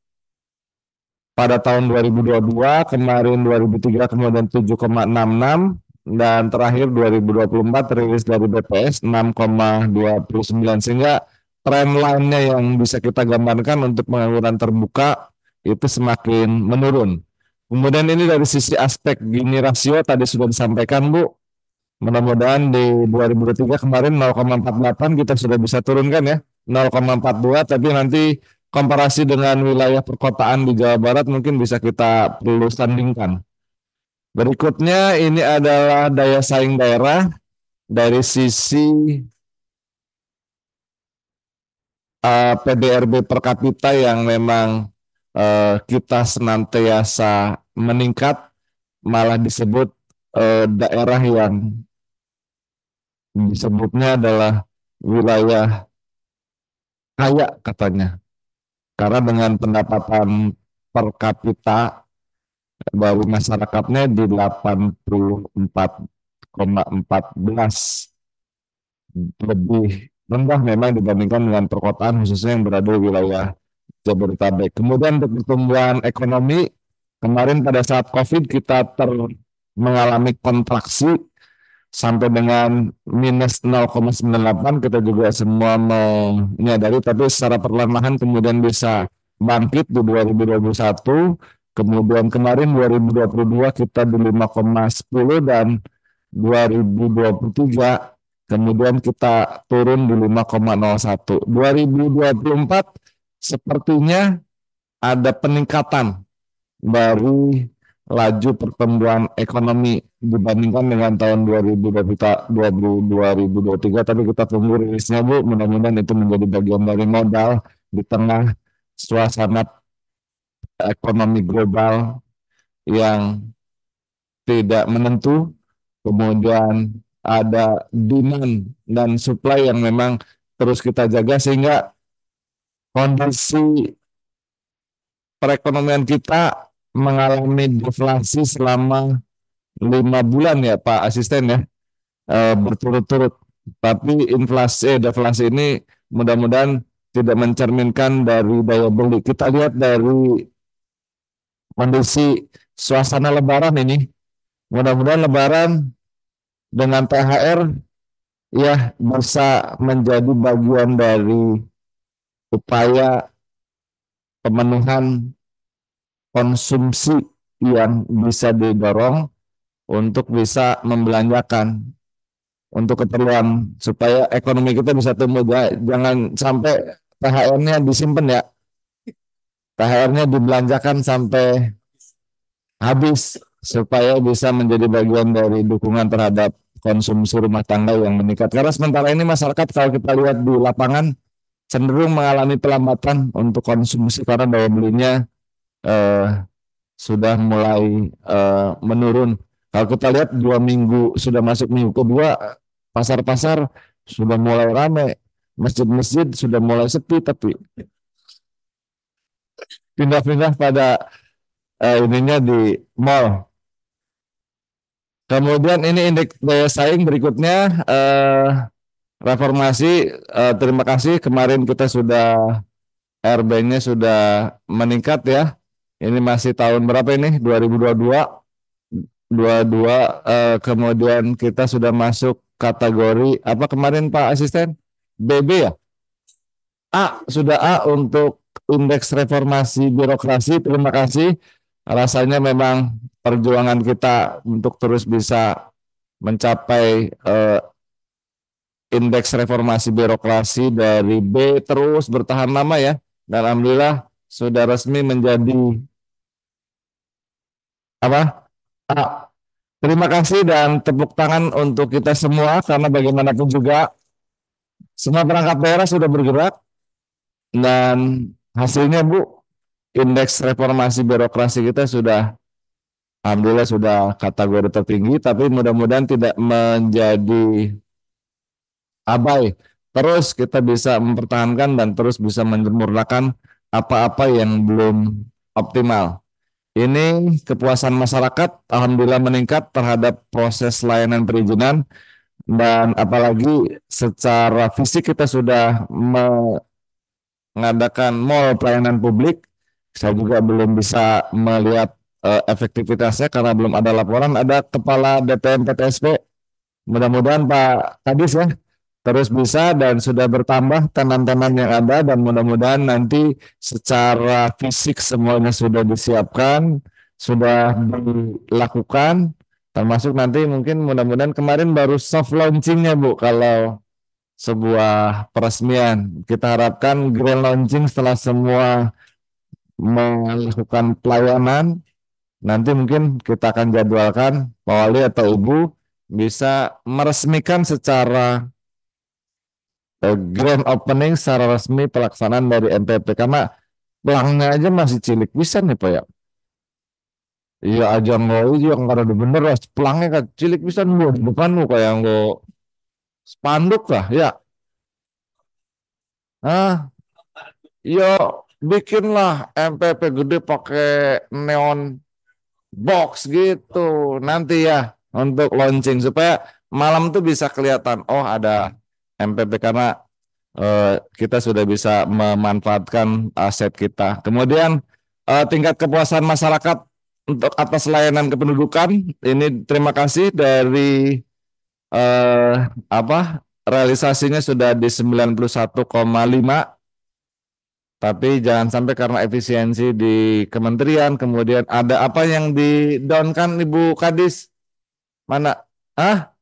pada tahun 2022, kemarin 2003 kemudian 7,66 dan terakhir 2024 rilis dari BPS 6,29, sehingga tren lainnya yang bisa kita gambarkan untuk pengangguran terbuka itu semakin menurun. Kemudian ini dari sisi aspek Gini rasio tadi sudah disampaikan Bu. Mudah-mudahan di 2023 kemarin 0,48 kita sudah bisa turunkan ya. 0,42 tapi nanti komparasi dengan wilayah perkotaan di Jawa Barat mungkin bisa kita perlu sandingkan. Berikutnya ini adalah daya saing daerah dari sisi PDRB per kapita yang memang kita senantiasa meningkat, malah disebut daerah yang disebutnya adalah wilayah kaya katanya. Karena dengan pendapatan per kapita dari masyarakatnya di 84,14 lebih rendah memang dibandingkan dengan perkotaan khususnya yang berada di wilayah Jabodetabek. Kemudian untuk pertumbuhan ekonomi kemarin pada saat COVID kita mengalami kontraksi sampai dengan minus 0,98 kita juga semua menyadari, tapi secara perlahan-lahan kemudian bisa bangkit di 2021, kemudian kemarin 2022 kita di 5,10 dan 2023 kemudian kita turun di 5,01. 2024 sepertinya ada peningkatan dari laju pertumbuhan ekonomi dibandingkan dengan tahun 2023, tapi kita tunggu rilisnya Bu, mudah-mudahan itu menjadi bagian dari modal di tengah suasana ekonomi global yang tidak menentu, kemudian ada demand dan supply yang memang terus kita jaga sehingga kondisi perekonomian kita mengalami deflasi selama 5 bulan ya Pak Asisten ya, berturut-turut. Tapi deflasi ini mudah-mudahan tidak mencerminkan dari daya beli. Kita lihat dari kondisi suasana Lebaran ini, mudah-mudahan Lebaran dengan THR ya bisa menjadi bagian dari upaya pemenuhan konsumsi yang bisa didorong untuk bisa membelanjakan untuk keperluan supaya ekonomi kita bisa tumbuh. Jangan sampai THR-nya disimpan ya, THR-nya dibelanjakan sampai habis supaya bisa menjadi bagian dari dukungan terhadap konsumsi rumah tangga yang meningkat. Karena sementara ini masyarakat kalau kita lihat di lapangan cenderung mengalami pelambatan untuk konsumsi karena daya belinya sudah mulai menurun. Kalau kita lihat 2 minggu sudah masuk minggu kedua, pasar-pasar sudah mulai ramai, masjid-masjid sudah mulai sepi, tapi pindah-pindah pada ininya di mall. Kemudian ini indeks daya saing berikutnya reformasi. Terima kasih kemarin kita sudah RB-nya sudah meningkat ya. Ini masih tahun berapa ini? 2022. Kemudian kita sudah masuk kategori apa kemarin Pak Asisten? BB ya? Sudah A untuk indeks reformasi birokrasi. Terima kasih. Rasanya memang perjuangan kita untuk terus bisa mencapai indeks reformasi birokrasi dari B terus bertahan lama ya. Dan alhamdulillah sudah resmi menjadi apa? Terima kasih dan tepuk tangan untuk kita semua karena bagaimanapun juga semua perangkat daerah sudah bergerak dan hasilnya Bu, indeks reformasi birokrasi kita sudah alhamdulillah sudah kategori tertinggi, tapi mudah-mudahan tidak menjadi abai. Terus kita bisa mempertahankan dan terus bisa menyempurnakan apa-apa yang belum optimal. Ini kepuasan masyarakat alhamdulillah meningkat terhadap proses layanan perizinan dan apalagi secara fisik kita sudah mengadakan mall pelayanan publik. Saya juga belum bisa melihat efektivitasnya karena belum ada laporan. Ada Kepala DPM PTSP, mudah-mudahan Pak Kadis ya terus bisa dan sudah bertambah tenan-tenan yang ada dan mudah-mudahan nanti secara fisik semuanya sudah disiapkan sudah dilakukan, termasuk nanti mungkin mudah-mudahan kemarin baru soft launchingnya Bu, kalau sebuah peresmian. Kita harapkan grand launching setelah semua melakukan pelayanan. Nanti mungkin kita akan jadwalkan Pak Wali atau Ibu bisa meresmikan secara grand opening secara resmi pelaksanaan dari MPP, karena pelangnya aja masih cilik bisa nih Pak ya. Iya aja nggak iya nggak ada bener lah pelangnya kan cilik bisa nih di depanmu kayak nggak spanduk lah ya. Ah, yo bikinlah MPP gede pakai neon box gitu nanti ya untuk launching supaya malam tuh bisa kelihatan oh ada MPP karena kita sudah bisa memanfaatkan aset kita. Kemudian tingkat kepuasan masyarakat untuk atas layanan kependudukan ini terima kasih dari eh, apa realisasinya sudah di 91,5, tapi jangan sampai karena efisiensi di kementerian kemudian ada apa yang di down kan Ibu Kadis mana ah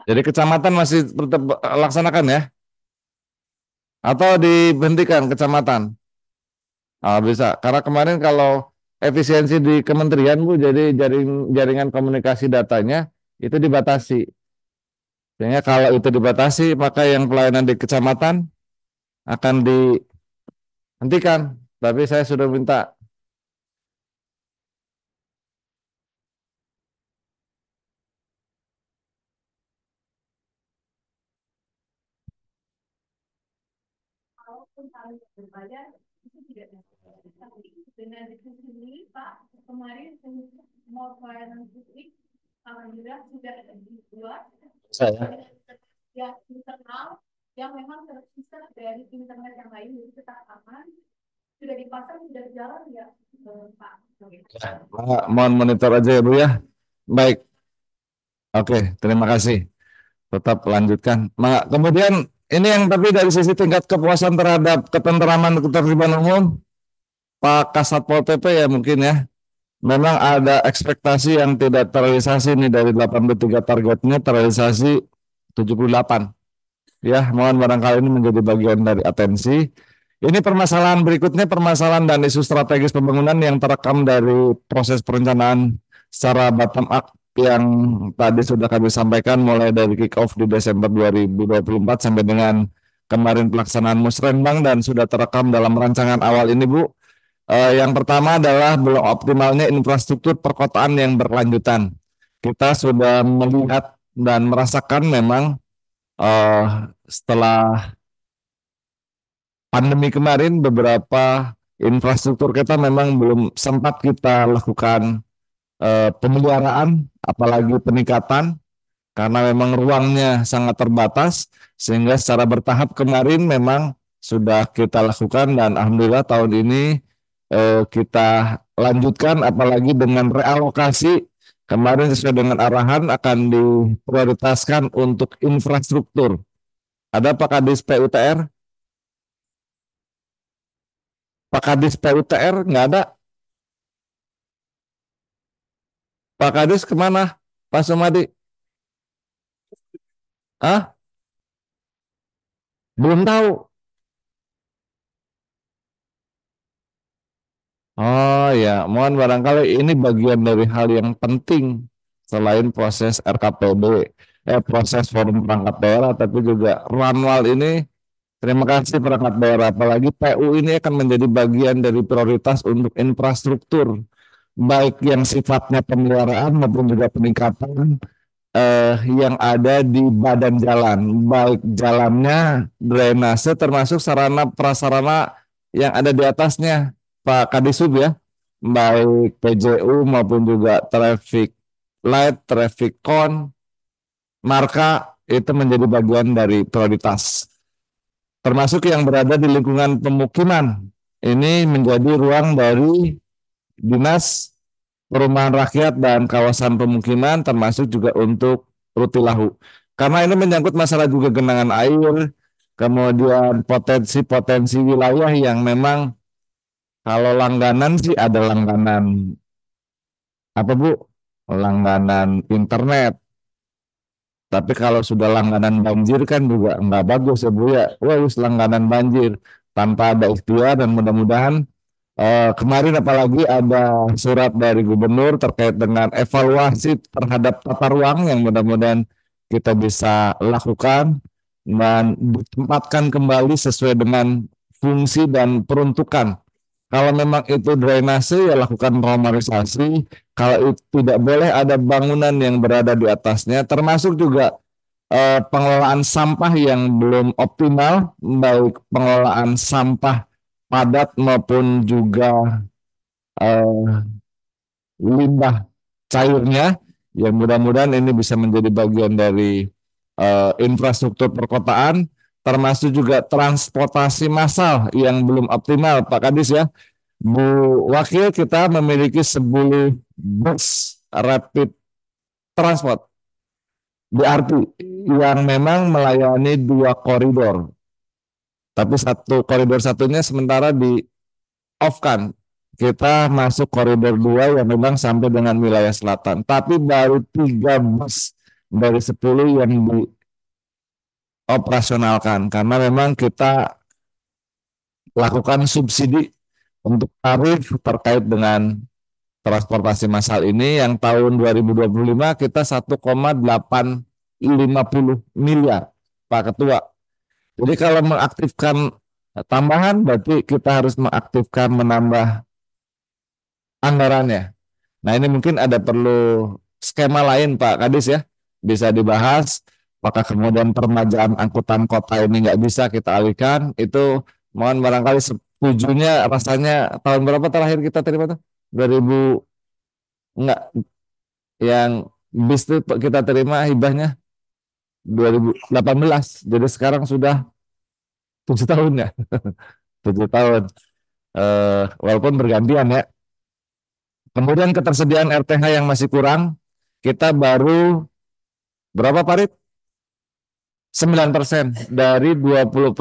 jadi kecamatan masih tetap laksanakan ya atau dihentikan kecamatan. Bisa karena kemarin kalau efisiensi di kementerian Bu jadi jaringan komunikasi datanya itu dibatasi. Sehingga kalau itu dibatasi maka yang pelayanan di kecamatan akan dihentikan. Tapi saya sudah minta saya. Mohon monitor aja ya Bu ya. Baik, oke, terima kasih. Tetap lanjutkan. Kemudian ini yang tapi dari sisi tingkat kepuasan terhadap ketenteraman dan ketertiban umum, Pak Kasat Pol PP ya mungkin ya. Memang ada ekspektasi yang tidak terrealisasi nih dari 83 targetnya terrealisasi 78. Ya, mohon barangkali ini menjadi bagian dari atensi. Ini permasalahan berikutnya, permasalahan dan isu strategis pembangunan yang terekam dari proses perencanaan secara bottom up yang tadi sudah kami sampaikan mulai dari kick off di Desember 2024 sampai dengan kemarin pelaksanaan musrenbang dan sudah terekam dalam rancangan awal ini Bu. Yang pertama adalah belum optimalnya infrastruktur perkotaan yang berkelanjutan. Kita sudah melihat dan merasakan memang setelah pandemi kemarin beberapa infrastruktur kita memang belum sempat kita lakukan pemeliharaan, apalagi peningkatan karena memang ruangnya sangat terbatas sehingga secara bertahap kemarin memang sudah kita lakukan dan alhamdulillah tahun ini kita lanjutkan apalagi dengan realokasi kemarin sesuai dengan arahan akan diprioritaskan untuk infrastruktur. Ada Pak Kadis PUTR? Pak Kadis PUTR nggak ada? Pak Kadis kemana? Pak Sumadi? Ah, belum tahu. Oh ya, mohon barangkali ini bagian dari hal yang penting selain proses RKPD, proses forum perangkat daerah, tapi juga Ranwal ini. Terima kasih perangkat daerah, apalagi PU ini akan menjadi bagian dari prioritas untuk infrastruktur, baik yang sifatnya pemeliharaan maupun juga peningkatan yang ada di badan jalan, baik jalannya, drainase, termasuk sarana prasarana yang ada di atasnya. Pak Kadisub ya, baik PJU maupun juga traffic light, traffic cone, marka itu menjadi bagian dari prioritas. Termasuk yang berada di lingkungan pemukiman. Ini menjadi ruang dari Dinas perumahan rakyat dan kawasan pemukiman, termasuk juga untuk Rutilahu. Karena ini menyangkut masalah juga genangan air, kemudian potensi-potensi wilayah yang memang kalau langganan sih ada langganan apa Bu? Langganan internet. Tapi kalau sudah langganan banjir kan juga nggak bagus ya Bu ya. Wah, wis langganan banjir tanpa ada ikhtiar, dan mudah-mudahan kemarin apalagi ada surat dari gubernur terkait dengan evaluasi terhadap tata ruang yang mudah-mudahan kita bisa lakukan dan ditempatkan kembali sesuai dengan fungsi dan peruntukan. Kalau memang itu drainase ya lakukan normalisasi. Kalau itu tidak boleh ada bangunan yang berada di atasnya, termasuk juga pengelolaan sampah yang belum optimal, baik pengelolaan sampah padat maupun juga eh, limbah cairnya, yang mudah-mudahan ini bisa menjadi bagian dari infrastruktur perkotaan, termasuk juga transportasi massal yang belum optimal, Pak Kadis ya. Bu Wakil, kita memiliki 10 bus rapid transport BRT yang memang melayani 2 koridor, tapi satu koridor satunya sementara di off kan. Kita masuk koridor 2 yang memang sampai dengan wilayah selatan. Tapi baru 3 bus dari 10 yang dioperasionalkan. Karena memang kita lakukan subsidi untuk tarif terkait dengan transportasi massal ini, yang tahun 2025 kita 1,850 miliar, Pak Ketua. Jadi kalau mengaktifkan tambahan berarti kita harus mengaktifkan menambah anggarannya. Nah, ini mungkin ada perlu skema lain Pak Kadis ya, bisa dibahas. Apakah kemudian permajaan angkutan kota ini nggak bisa kita alihkan? Itu mohon barangkali setujunya rasanya tahun berapa terakhir kita terima tuh? 2000 enggak, yang bis itu kita terima hibahnya 2018. Jadi sekarang sudah 7 tahun ya. 7 tahun. Walaupun bergantian ya. Kemudian ketersediaan RTH yang masih kurang, kita baru berapa Parit? 9% dari 20%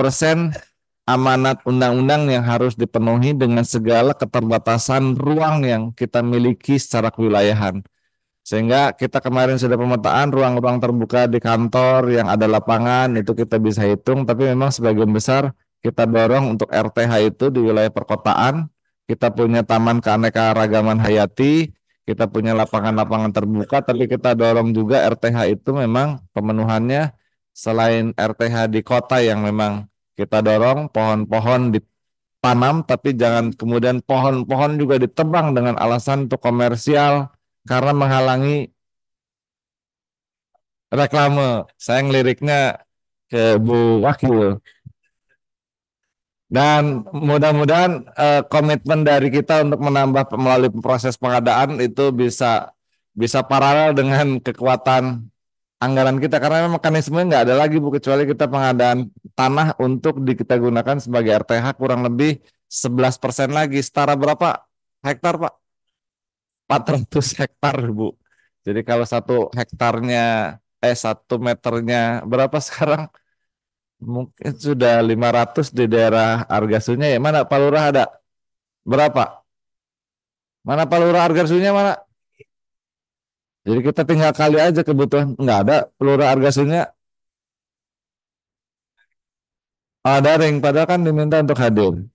amanat undang-undang yang harus dipenuhi dengan segala keterbatasan ruang yang kita miliki secara kewilayahan. Sehingga kita kemarin sudah pemetaan ruang-ruang terbuka di kantor yang ada lapangan, itu kita bisa hitung, tapi memang sebagian besar kita dorong untuk RTH itu di wilayah perkotaan. Kita punya taman keanekaragaman hayati, kita punya lapangan-lapangan terbuka, tapi kita dorong juga RTH itu memang pemenuhannya selain RTH di kota yang memang kita dorong pohon-pohon ditanam, tapi jangan kemudian pohon-pohon juga ditebang dengan alasan untuk komersial karena menghalangi reklame. Saya ngeliriknya ke Bu Wakil. Dan mudah-mudahan komitmen dari kita untuk menambah melalui proses pengadaan itu bisa paralel dengan kekuatan anggaran kita, karena memang mekanismenya nggak ada lagi Bu, kecuali kita pengadaan tanah untuk kita gunakan sebagai RTH kurang lebih 11% lagi. Setara berapa hektar Pak? 400 hektar Bu. Jadi kalau 1 berapa sekarang? Mungkin sudah 500 di daerah Argasunya ya. Mana Pak Lurah ada? Berapa? Mana Pak Lurah Argasunya mana? Jadi kita tinggal kali aja kebutuhan. Nggak ada Lurah Argasunya. Daring, padahal kan diminta untuk hadir.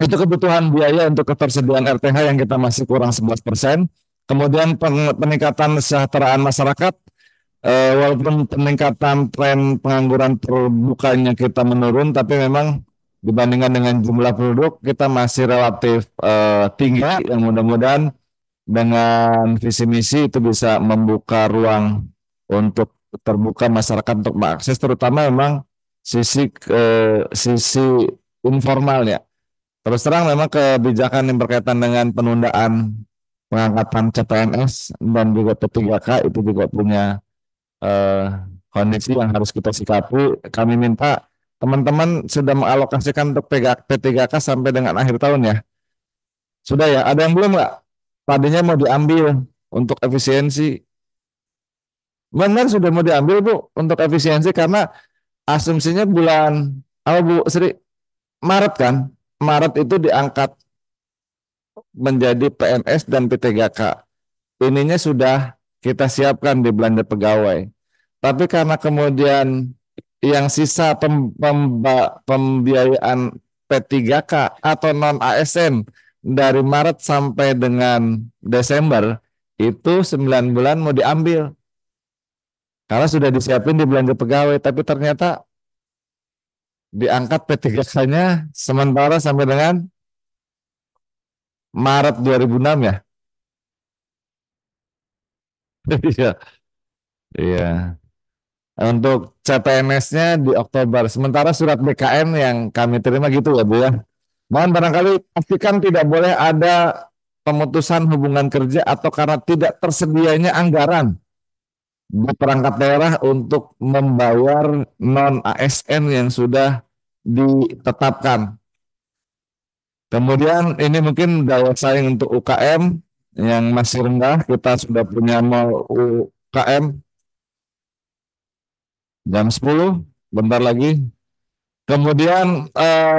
Itu kebutuhan biaya untuk ketersediaan RTH yang kita masih kurang 11%. Kemudian peningkatan kesejahteraan masyarakat. Walaupun peningkatan tren pengangguran terbukanya kita menurun, tapi memang dibandingkan dengan jumlah penduduk kita masih relatif tinggi, yang mudah-mudahan dengan visi misi itu bisa membuka ruang untuk terbuka masyarakat untuk mengakses, terutama memang sisi informalnya. Terus terang memang kebijakan yang berkaitan dengan penundaan pengangkatan CPNS dan juga P3K itu juga punya kondisi yang harus kita sikapi. Kami minta teman-teman sudah mengalokasikan untuk P3K sampai dengan akhir tahun ya. Sudah ya? Ada yang belum nggak? Tadinya mau diambil untuk efisiensi. Benar sudah mau diambil Bu untuk efisiensi karena asumsinya bulan apa Bu Sri? Maret kan? Maret itu diangkat menjadi PNS dan P3K. Ininya sudah kita siapkan di belanja pegawai. Tapi karena kemudian yang sisa pembiayaan P3K atau non ASN dari Maret sampai dengan Desember itu 9 bulan mau diambil. Karena sudah disiapin di belanja pegawai, tapi ternyata diangkat P3K-nya sementara sampai dengan Maret 2006 ya. Iya, iya. Untuk CPNS-nya di Oktober. Sementara surat BKN yang kami terima gitu ya Bu ya. Mohon barangkali pastikan tidak boleh ada pemutusan hubungan kerja atau karena tidak tersedianya anggaran di perangkat daerah untuk membayar non ASN yang sudah ditetapkan. Kemudian ini mungkin daya saing untuk UKM yang masih rendah. Kita sudah punya mall UKM jam 10, bentar lagi. Kemudian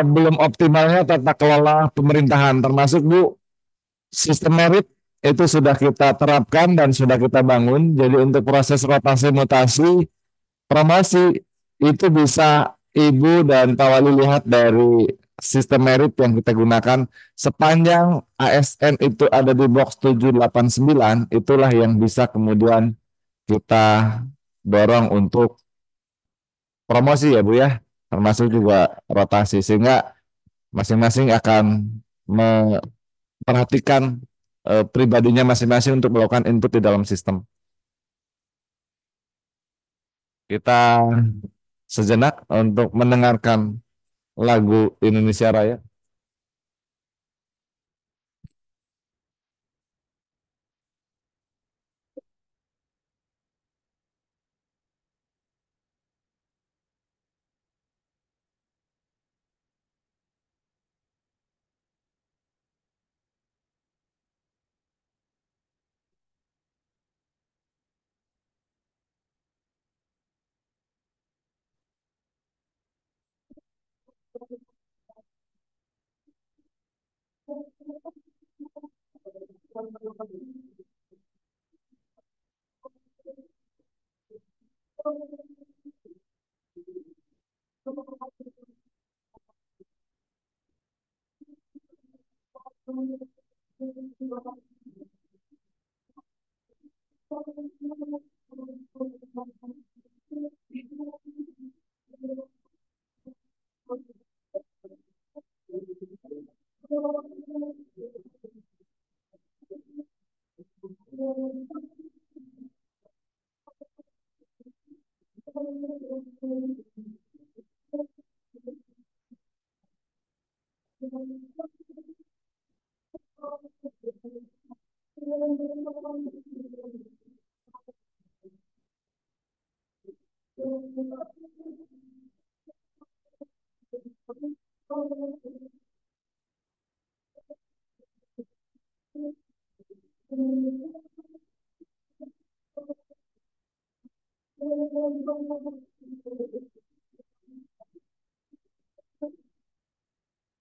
belum optimalnya tata kelola pemerintahan, termasuk Bu, sistem merit itu sudah kita terapkan dan sudah kita bangun. Jadi untuk proses rotasi mutasi, promosi itu bisa Ibu dan Pak Wali lihat dari sistem merit yang kita gunakan. Sepanjang ASN itu ada di box 789, itulah yang bisa kemudian kita dorong untuk promosi ya Bu ya, termasuk juga rotasi, sehingga masing-masing akan memperhatikan pribadinya masing-masing untuk melakukan input di dalam sistem. Kita sejenak untuk mendengarkan lagu Indonesia Raya.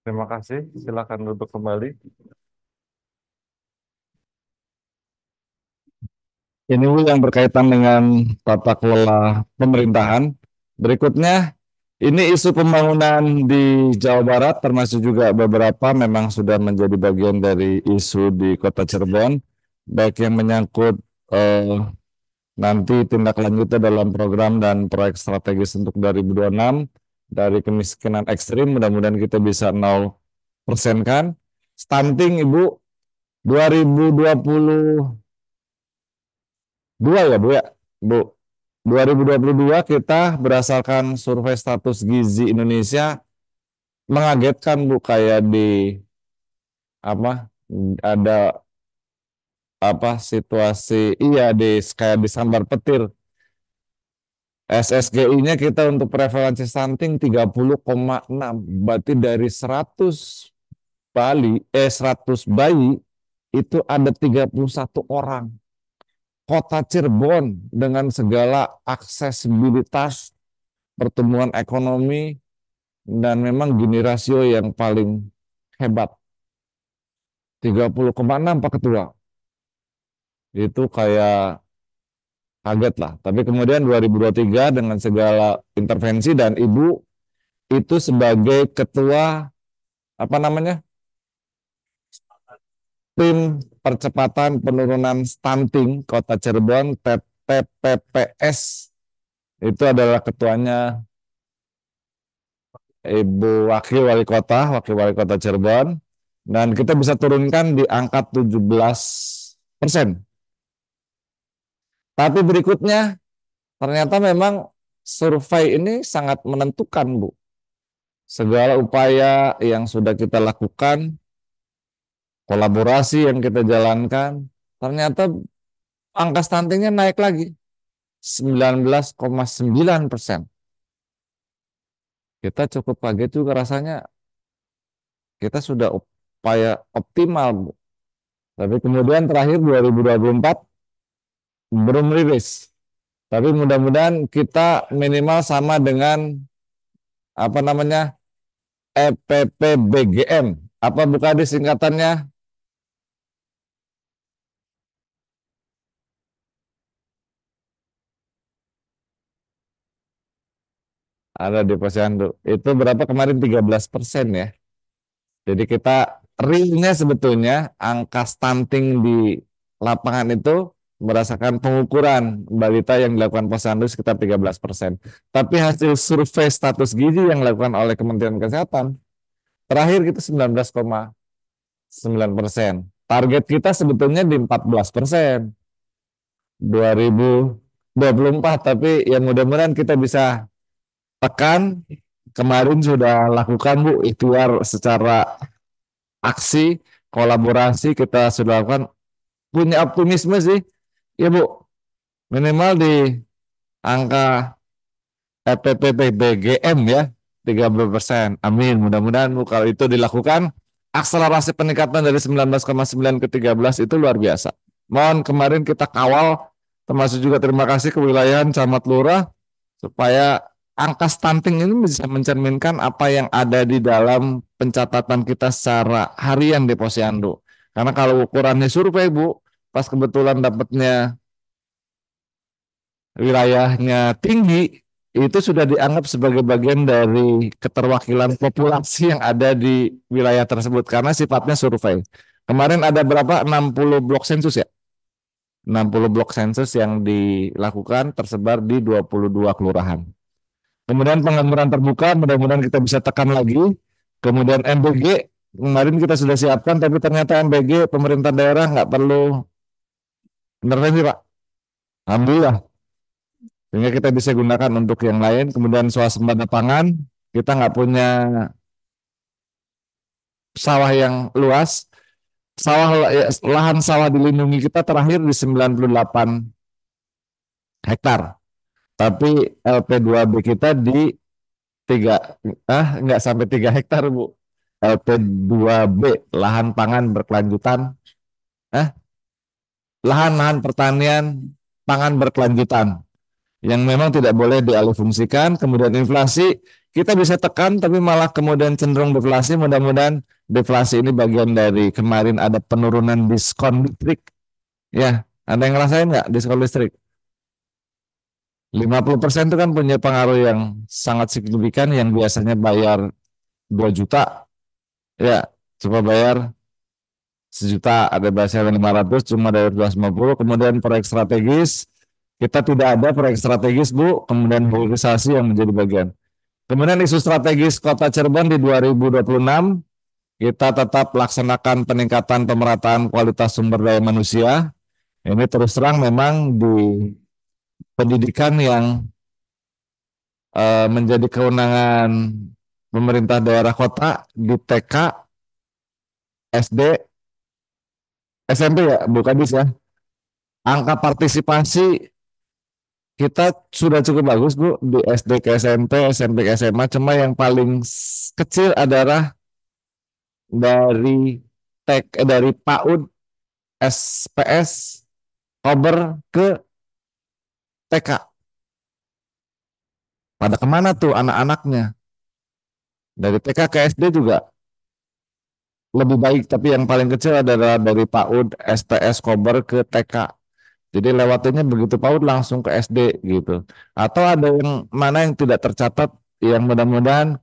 Terima kasih, silakan duduk kembali. Ini Bu yang berkaitan dengan tata kelola pemerintahan. Berikutnya, ini isu pembangunan di Jawa Barat, termasuk juga beberapa memang sudah menjadi bagian dari isu di Kota Cirebon, baik yang menyangkut nanti tindak lanjutnya dalam program dan proyek strategis untuk 2026, dari kemiskinan ekstrim, mudah-mudahan kita bisa 0% kan. Stunting Ibu, 2022 ya Bu ya, Bu. 2022 kita berdasarkan survei status gizi Indonesia mengagetkan Bu, kayak di apa ada situasi di kayak di sambar petir. SSGI-nya kita untuk prevalensi stunting 30,6, berarti dari 100 100 bayi itu ada 31 orang. Kota Cirebon dengan segala aksesibilitas, pertumbuhan ekonomi, dan memang gini rasio yang paling hebat. 30,6 Pak Ketua. Itu kayak kaget lah. Tapi kemudian 2023 dengan segala intervensi dan Ibu itu sebagai ketua apa namanya? Tim Percepatan Penurunan Stunting Kota Cirebon TPPS itu adalah ketuanya Ibu Wakil Wali Kota Cirebon, dan kita bisa turunkan di angka 17%. Tapi berikutnya ternyata memang survei ini sangat menentukan, Bu. Segala upaya yang sudah kita lakukan, kolaborasi yang kita jalankan, ternyata angka stuntingnya naik lagi 19,9%. Kita cukup kaget juga rasanya, kita sudah upaya optimal, Bu. Tapi kemudian terakhir 2024 belum rilis. Tapi mudah-mudahan kita minimal sama dengan apa namanya EPPBGM. Apa bukan singkatannya? Ada di posyandu. Itu berapa kemarin? 13% ya. Jadi kita realnya sebetulnya angka stunting di lapangan itu berdasarkan pengukuran balita yang dilakukan posyandu sekitar 13%. Tapi hasil survei status gizi yang dilakukan oleh Kementerian Kesehatan terakhir kita 19,9%. Target kita sebetulnya di 14% 2024, tapi ya mudah-mudahan kita bisa tekan. Kemarin sudah lakukan, Bu, ikhtiar secara aksi, kolaborasi kita sudah lakukan. Punya optimisme sih, ya Bu, minimal di angka EPPBGM ya, 30%. Amin, mudah-mudahan Bu, kalau itu dilakukan, akselerasi peningkatan dari 19,9 ke 13 itu luar biasa. Mohon kemarin kita kawal, termasuk juga terima kasih ke wilayahan Camat Lurah, supaya angka stunting ini bisa mencerminkan apa yang ada di dalam pencatatan kita secara harian di posyandu. Karena kalau ukurannya survei, Bu, pas kebetulan dapatnya wilayahnya tinggi, itu sudah dianggap sebagai bagian dari keterwakilan populasi yang ada di wilayah tersebut karena sifatnya survei. Kemarin ada berapa? 60 blok sensus ya? 60 blok sensus yang dilakukan tersebar di 22 kelurahan. Kemudian pengangguran terbuka, mudah-mudahan kita bisa tekan lagi. Kemudian MBG, kemarin kita sudah siapkan, tapi ternyata MBG pemerintah daerah nggak perlu intervensi, Pak. Alhamdulillah. Sehingga kita bisa gunakan untuk yang lain. Kemudian swasembada pangan, kita nggak punya sawah yang luas. Lahan sawah dilindungi kita terakhir di 98 hektar. Tapi LP2B kita di nggak sampai 3 hektar, Bu. LP2B, lahan pangan berkelanjutan. Lahan-lahan pertanian pangan berkelanjutan yang memang tidak boleh dialihfungsikan. Kemudian inflasi kita bisa tekan, tapi malah kemudian cenderung deflasi. Mudah-mudahan deflasi ini bagian dari kemarin ada penurunan diskon listrik. Ya, ada yang ngerasain nggak diskon listrik? 50% itu kan punya pengaruh yang sangat signifikan, yang biasanya bayar 2 juta, ya coba bayar 1 juta, ada biasanya 500, cuma dari 250. Kemudian proyek strategis, kita tidak ada proyek strategis, Bu, kemudian hilirisasi yang menjadi bagian. Kemudian isu strategis Kota Cirebon di 2026, kita tetap laksanakan peningkatan pemerataan kualitas sumber daya manusia. Ini terus terang memang di pendidikan yang menjadi kewenangan pemerintah daerah kota di TK, SD, SMP ya, Bu Kadis ya. Angka partisipasi kita sudah cukup bagus, Bu, di SD ke SMP, SMP ke SMA. Cuma yang paling kecil adalah dari TK, dari PAUD SPS Kober ke TK. Pada kemana tuh anak-anaknya? Dari TK ke SD juga lebih baik, tapi yang paling kecil adalah dari PAUD SPS Kober ke TK. Jadi lewatinnya begitu PAUD langsung ke SD gitu. Atau ada yang mana yang tidak tercatat, yang mudah-mudahan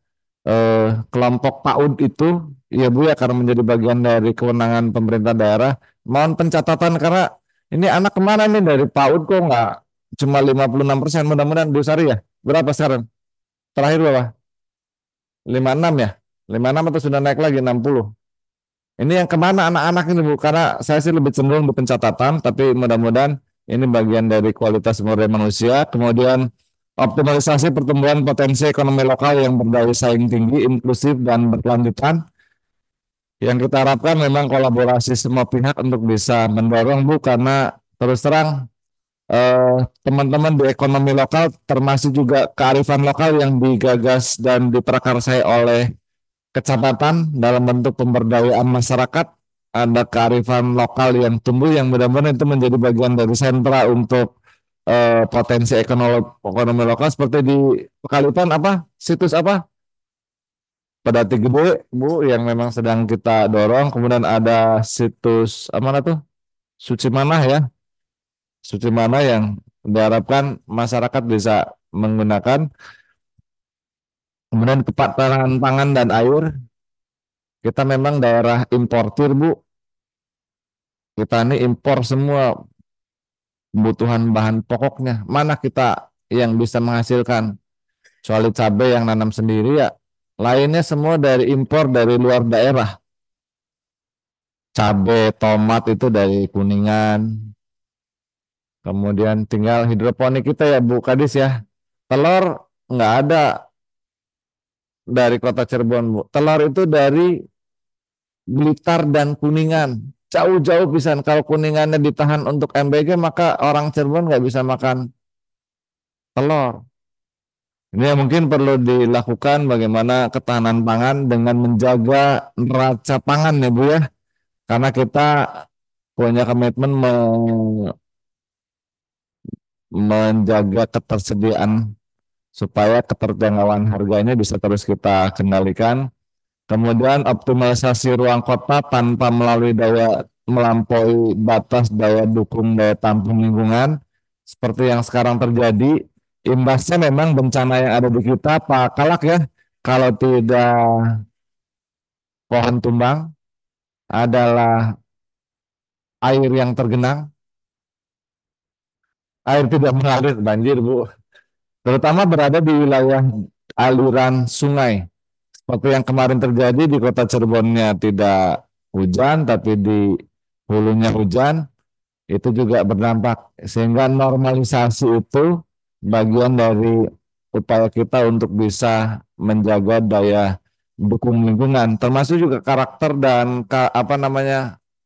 kelompok PAUD itu, ya Bu ya, karena menjadi bagian dari kewenangan pemerintah daerah, mohon pencatatan karena ini anak kemana nih dari PAUD kok nggak cuma 56%, mudah-mudahan Bu Sari ya. Berapa sekarang? Terakhir berapa? 56 ya? 56 atau sudah naik lagi 60? Ini yang kemana anak-anak ini Bu? Karena saya sih lebih cenderung di pencatatan, tapi mudah-mudahan ini bagian dari kualitas sumber daya manusia. Kemudian optimalisasi pertumbuhan potensi ekonomi lokal yang berdaya saing tinggi, inklusif dan berkelanjutan. Yang kita harapkan memang kolaborasi semua pihak untuk bisa mendorong Bu, karena terus terang teman-teman di ekonomi lokal termasuk juga kearifan lokal yang digagas dan diprakarsai oleh kecamatan dalam bentuk pemberdayaan masyarakat, ada kearifan lokal yang tumbuh yang mudah-mudahan itu menjadi bagian dari sentra untuk potensi ekonomi lokal seperti di Pekalipan apa situs apa Pedati Gede Bu yang memang sedang kita dorong, kemudian ada situs apa tuh Suci Manah ya, Suci Manah yang diharapkan masyarakat bisa menggunakan. Kemudian ketahanan pangan dan air, kita memang daerah importir Bu, kita ini impor semua kebutuhan bahan pokoknya. Mana kita yang bisa menghasilkan? Kecuali cabai yang nanam sendiri ya. Lainnya semua dari impor dari luar daerah. Cabai, tomat itu dari Kuningan. Kemudian tinggal hidroponik kita ya Bu Kadis ya. Telur nggak ada dari kota Cirebon Bu. Telur itu dari Blitar dan Kuningan. Jauh-jauh pisan. Kalau Kuningannya ditahan untuk MBG, maka orang Cirebon nggak bisa makan telur. Ini yang mungkin perlu dilakukan bagaimana ketahanan pangan dengan menjaga neraca pangan ya Bu ya. Karena kita punya komitmen menjaga ketersediaan supaya keterjangkauan harganya bisa terus kita kendalikan. Kemudian optimalisasi ruang kota tanpa melampaui batas daya dukung daya tampung lingkungan seperti yang sekarang terjadi. Imbasnya memang bencana yang ada di kita Pak Kalak ya. Kalau tidak pohon tumbang adalah air yang tergenang, air tidak mengalir, banjir Bu. Terutama berada di wilayah aliran sungai. Seperti yang kemarin terjadi di kota Cirebonnya tidak hujan, tapi di hulunya hujan, itu juga berdampak. Sehingga normalisasi itu bagian dari upaya kita untuk bisa menjaga daya dukung lingkungan, termasuk juga karakter dan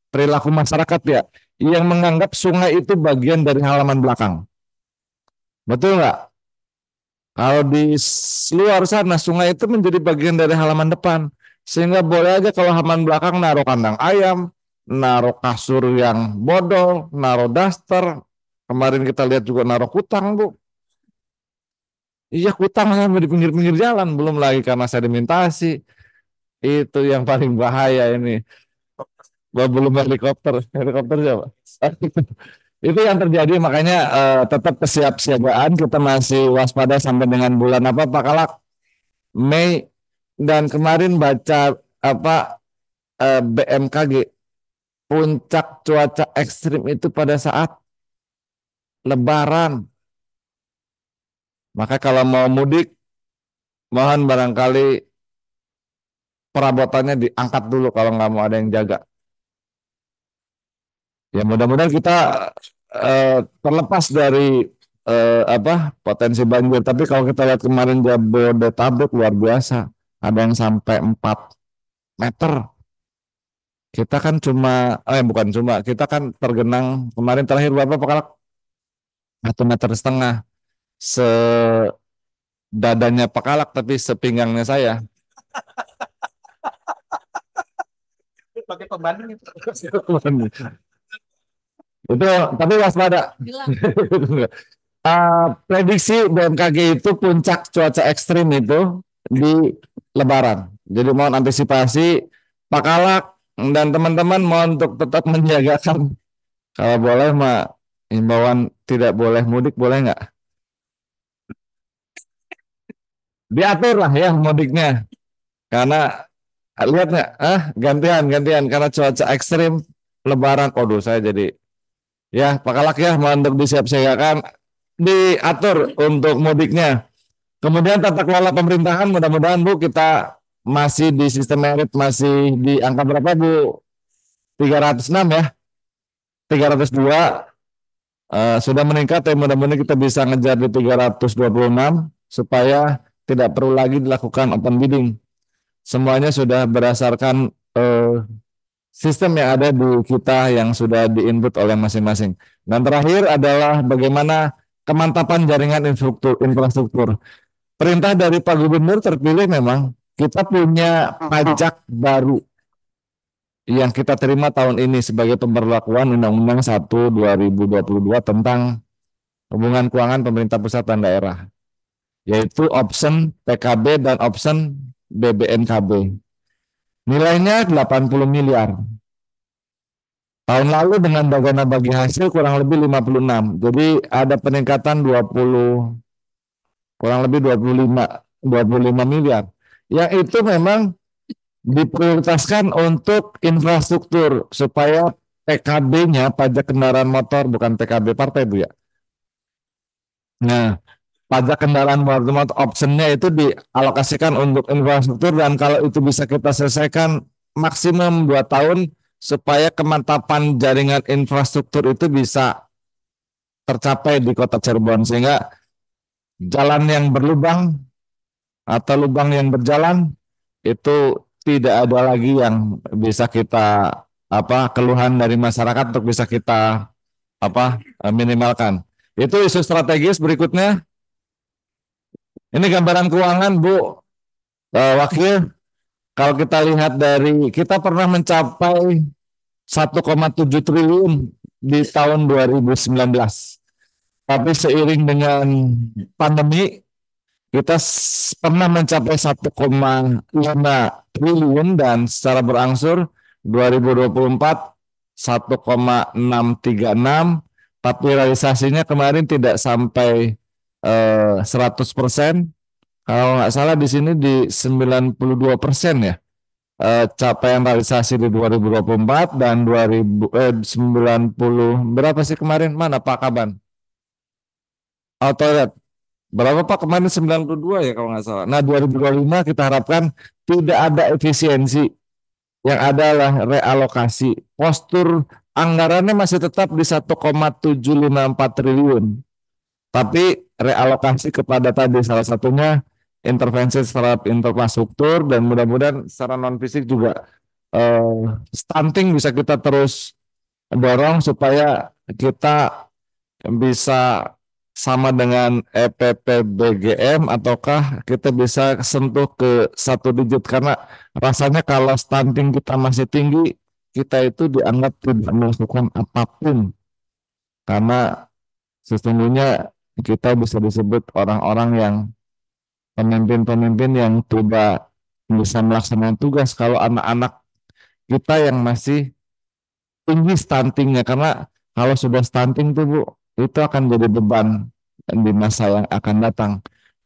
perilaku masyarakat ya, yang menganggap sungai itu bagian dari halaman belakang. Betul nggak? Kalau di luar sana sungai itu menjadi bagian dari halaman depan. Sehingga boleh aja kalau halaman belakang naruh kandang ayam, naruh kasur yang bodol, naruh daster. Kemarin kita lihat juga naruh kutang, Bu. Iya, kutang sampai di pinggir-pinggir jalan, belum lagi karena sedimentasi. Itu yang paling bahaya ini. Belum helikopter, helikopter siapa? Itu yang terjadi, makanya tetap kesiapsiagaan, kita masih waspada sampai dengan bulan apa Pak Kalak? Mei. Dan kemarin baca BMKG, puncak cuaca ekstrim itu pada saat Lebaran. Maka kalau mau mudik, mohon barangkali perabotannya diangkat dulu kalau nggak mau ada yang jaga. Ya mudah-mudahan kita terlepas dari potensi banjir. Tapi kalau kita lihat kemarin Jabodetabek luar biasa, ada yang sampai 4 meter. Kita kan bukan cuma, kita kan tergenang kemarin terakhir berapa Pak Kalak? 1,5 meter, dadanya Pak Kalak tapi sepinggangnya saya. Pakai pembanding itu. Itu tapi waspada. Prediksi BMKG itu puncak cuaca ekstrim itu di Lebaran. Jadi mohon antisipasi Pak Kalak dan teman-teman mohon untuk tetap menjagakan. Kalau boleh mah himbauan tidak boleh mudik boleh nggak? Diatur lah ya mudiknya. Karena lihat nggak? Gantian karena cuaca ekstrim Lebaran. Waduh saya jadi ya Pak Kalak ya mohon untuk disiap-siagakan diatur untuk mudiknya. Kemudian tata kelola pemerintahan mudah-mudahan Bu kita masih di sistem merit masih di angka berapa Bu? 306 ya. 302 sudah meningkat ya mudah-mudahan kita bisa ngejar di 326 supaya tidak perlu lagi dilakukan open bidding. Semuanya sudah berdasarkan sistem yang ada di kita yang sudah di-input oleh masing-masing. Dan terakhir adalah bagaimana kemantapan jaringan infrastruktur. Perintah dari Pak Gubernur terpilih memang kita punya pajak baru yang kita terima tahun ini sebagai pemberlakuan Undang-Undang 1 2022 tentang hubungan keuangan pemerintah pusat dan daerah, yaitu option PKB dan option BBNKB. Nilainya 80 miliar. Tahun lalu dengan dana bagi hasil kurang lebih 56. Jadi ada peningkatan 20 kurang lebih 25 miliar. Yang itu memang diprioritaskan untuk infrastruktur supaya PKB-nya pajak kendaraan motor bukan PKB partai Bu ya. Nah, pajak kendaraan motor optionnya itu dialokasikan untuk infrastruktur dan kalau itu bisa kita selesaikan maksimum 2 tahun supaya kemantapan jaringan infrastruktur itu bisa tercapai di Kota Cirebon sehingga jalan yang berlubang atau lubang yang berjalan itu tidak ada lagi yang bisa kita keluhan dari masyarakat untuk bisa kita minimalkan. Itu isu strategis berikutnya. Ini gambaran keuangan Bu Wakil. Kalau kita lihat dari kita pernah mencapai 1,7 triliun di tahun 2019. Tapi seiring dengan pandemi kita pernah mencapai 1,5 triliun dan secara berangsur 2024 1,636 tapi realisasinya kemarin tidak sampai 100%. Kalau nggak salah di sini di 92% ya capaian realisasi di 2024 dan 90 berapa sih kemarin mana Pak Kaban? Lihat berapa Pak kemarin 92 ya kalau nggak salah. Nah 2025 kita harapkan tidak ada efisiensi, yang adalah realokasi. Postur anggarannya masih tetap di 1,754 triliun. Tapi realokasi kepada tadi salah satunya intervensi terhadap infrastruktur dan mudah-mudahan secara non fisik juga stunting bisa kita terus dorong supaya kita bisa sama dengan EPPBGM ataukah kita bisa sentuh ke 1 digit karena rasanya kalau stunting kita masih tinggi kita itu dianggap tidak melakukan apapun karena sesungguhnya kita bisa disebut orang-orang yang pemimpin-pemimpin yang tidak bisa melaksanakan tugas kalau anak-anak kita yang masih tinggi stuntingnya karena kalau sudah stunting tuh Bu itu akan jadi beban di masa yang akan datang.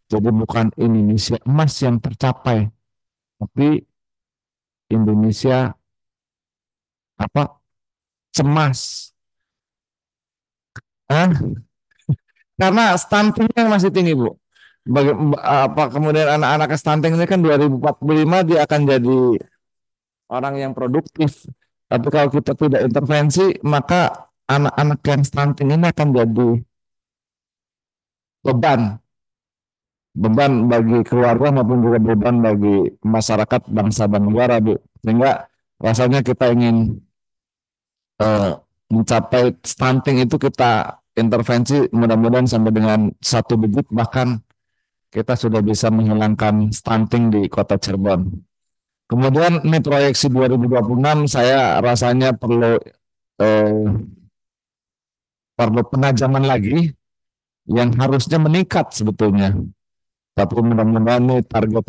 Jadi bukan Indonesia emas yang tercapai, tapi Indonesia cemas. Karena stuntingnya masih tinggi Bu. Kemudian anak-anak stunting ini kan 2045 dia akan jadi orang yang produktif. Tapi kalau kita tidak intervensi, maka anak-anak yang stunting ini akan jadi beban bagi keluarga maupun juga beban bagi masyarakat bangsa dan negara Bu. Sehingga rasanya kita ingin mencapai stunting itu kita intervensi mudah-mudahan sampai dengan 1 digit bahkan kita sudah bisa menghilangkan stunting di Kota Cirebon. Kemudian ini proyeksi 2026 saya rasanya perlu perlu penajaman lagi yang harusnya meningkat sebetulnya. Tapi mudah-mudahan nih target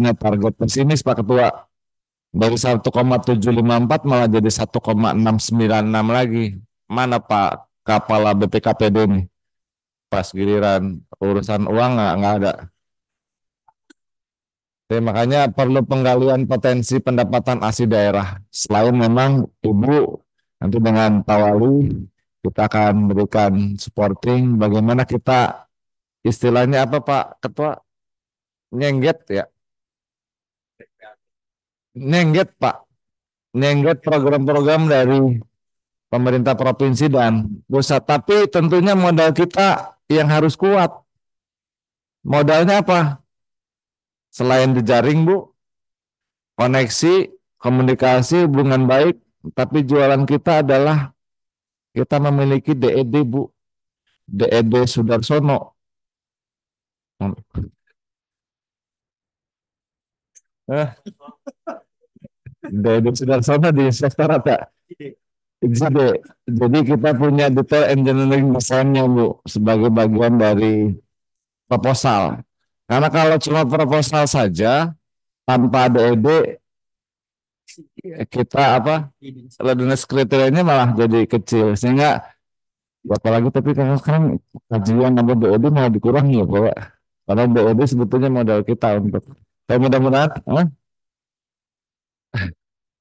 pesimis Pak Ketua. Dari 1,754 malah jadi 1,696 lagi. Mana Pak Kepala BPKPD nih? Pas giliran urusan uang nggak ada. Jadi makanya perlu penggalian potensi pendapatan asli daerah. Selain memang Ibu nanti dengan Pak Wali kita akan berikan supporting bagaimana kita istilahnya apa Pak Ketua? Nyengget ya. Nyengget Pak. Nyengget program-program dari pemerintah provinsi dan pusat. Tapi tentunya modal kita yang harus kuat. Modalnya apa? Selain jejaring Bu, koneksi, komunikasi, hubungan baik, tapi jualan kita adalah kita memiliki DED Bu, DED Sudarsono. DED Sudarsono di Inspektorat ya. Jadi kita punya detail engineering desainnya Bu sebagai bagian dari proposal. Karena kalau cuma proposal saja tanpa DED kita readiness kriterianya malah jadi kecil sehingga apalagi tapi sekarang kajian sama DED mau dikurangi ya Pak. Karena DED sebetulnya modal kita untuk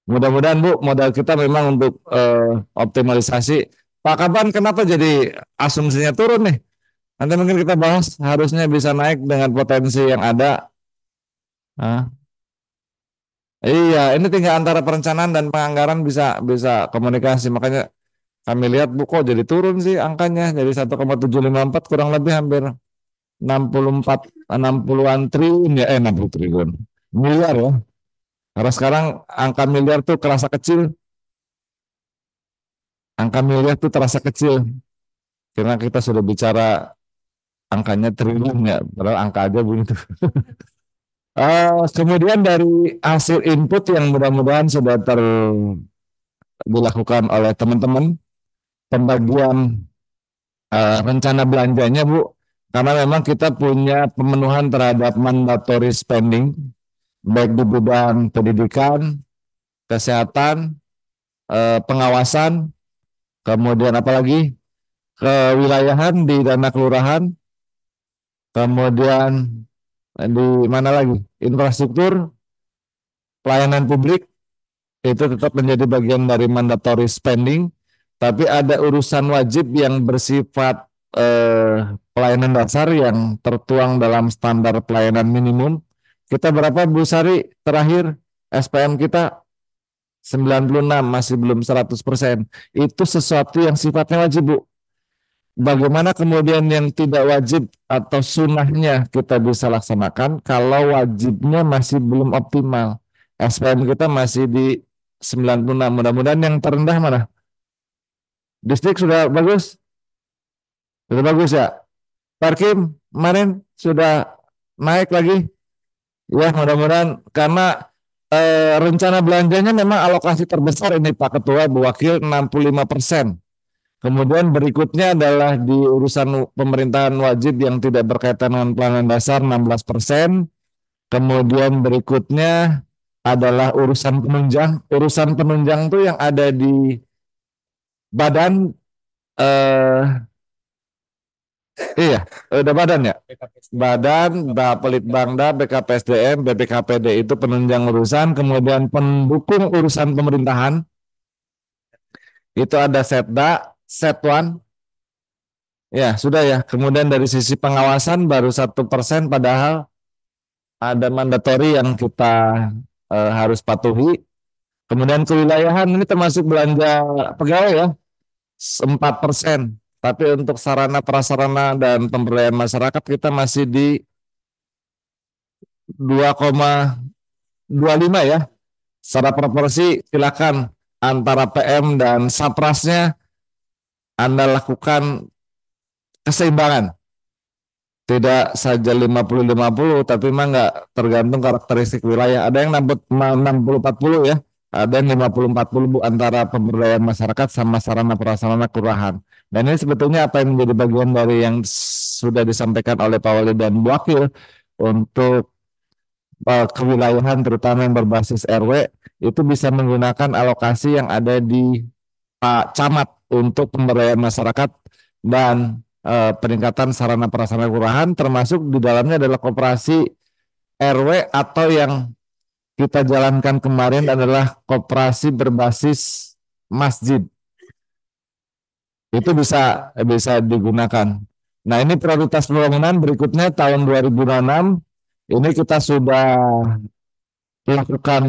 mudah-mudahan Bu modal kita memang untuk optimalisasi. Pak Kaban kenapa jadi asumsinya turun nih? Nanti mungkin kita bahas harusnya bisa naik dengan potensi yang ada. Iya, ini tinggal antara perencanaan dan penganggaran bisa komunikasi. Makanya kami lihat Bu kok jadi turun sih angkanya jadi 1,754 kurang lebih hampir 60-an triliun ya 60 triliun miliar ya. Karena sekarang angka miliar tuh terasa kecil. Angka miliar tuh terasa kecil. Karena kita sudah bicara angkanya triliun ya, padahal angka aja begitu. Kemudian dari hasil input yang mudah-mudahan sudah dilakukan oleh teman-teman, pembagian rencana belanjanya Bu, karena memang kita punya pemenuhan terhadap mandatory spending, baik di bidang pendidikan, kesehatan, pengawasan, kemudian apalagi kewilayahan di dana kelurahan, kemudian di mana lagi infrastruktur, pelayanan publik itu tetap menjadi bagian dari mandatory spending, tapi ada urusan wajib yang bersifat pelayanan dasar yang tertuang dalam standar pelayanan minimum. Kita berapa Bu Sari terakhir SPM kita 96 masih belum 100%. Itu sesuatu yang sifatnya wajib Bu. Bagaimana kemudian yang tidak wajib atau sunnahnya kita bisa laksanakan kalau wajibnya masih belum optimal. SPM kita masih di 96. Mudah-mudahan yang terendah mana? Distrik sudah bagus? Sudah bagus ya? Parkim kemarin sudah naik lagi? Ya mudah-mudahan karena rencana belanjanya memang alokasi terbesar ini Pak Ketua Bu Wakil 65%. Kemudian berikutnya adalah di urusan pemerintahan wajib yang tidak berkaitan dengan pelayanan dasar 16%. Kemudian berikutnya adalah urusan penunjang. Urusan penunjang itu yang ada di badan udah badan ya. Badan, Bapelitbangda, BKPSDM, BPKPD itu penunjang urusan. Kemudian pendukung urusan pemerintahan itu ada Setda, Setwan, ya sudah ya. Kemudian dari sisi pengawasan baru 1%, padahal ada mandatori yang kita harus patuhi. Kemudian kewilayahan ini termasuk belanja pegawai ya 4%. Tapi untuk sarana prasarana dan pemberdayaan masyarakat kita masih di 2,25 ya. Secara proporsi silakan antara PM dan Saprasnya Anda lakukan keseimbangan. Tidak saja 50-50, tapi memang nggak tergantung karakteristik wilayah. Ada yang 60-40 ya. ada yang 50-40 Bu antara pemberdayaan masyarakat sama sarana prasarana kelurahan. Dan ini sebetulnya apa yang menjadi bagian dari yang sudah disampaikan oleh Pak Wali dan Bu Wakil untuk kewilayahan terutama yang berbasis RW itu bisa menggunakan alokasi yang ada di Pak Camat untuk pemberdayaan masyarakat dan peningkatan sarana prasarana kelurahan, termasuk di dalamnya adalah koperasi RW atau yang kita jalankan kemarin adalah koperasi berbasis masjid. Itu bisa digunakan. Nah, ini prioritas pembangunan berikutnya tahun 2006 ini kita sudah lakukan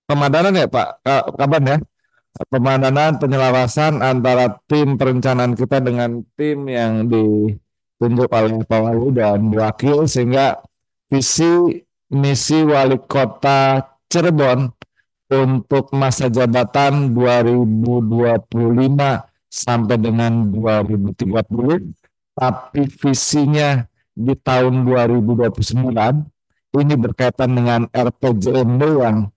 pemadanan ya Pak Kaban ya. Pemadanan penyelarasan antara tim perencanaan kita dengan tim yang ditunjuk oleh Pak Wali dan Wakil sehingga visi misi Wali Kota Cirebon untuk masa jabatan 2025 sampai dengan 2030, tapi visinya di tahun 2029 ini berkaitan dengan RPJMD yang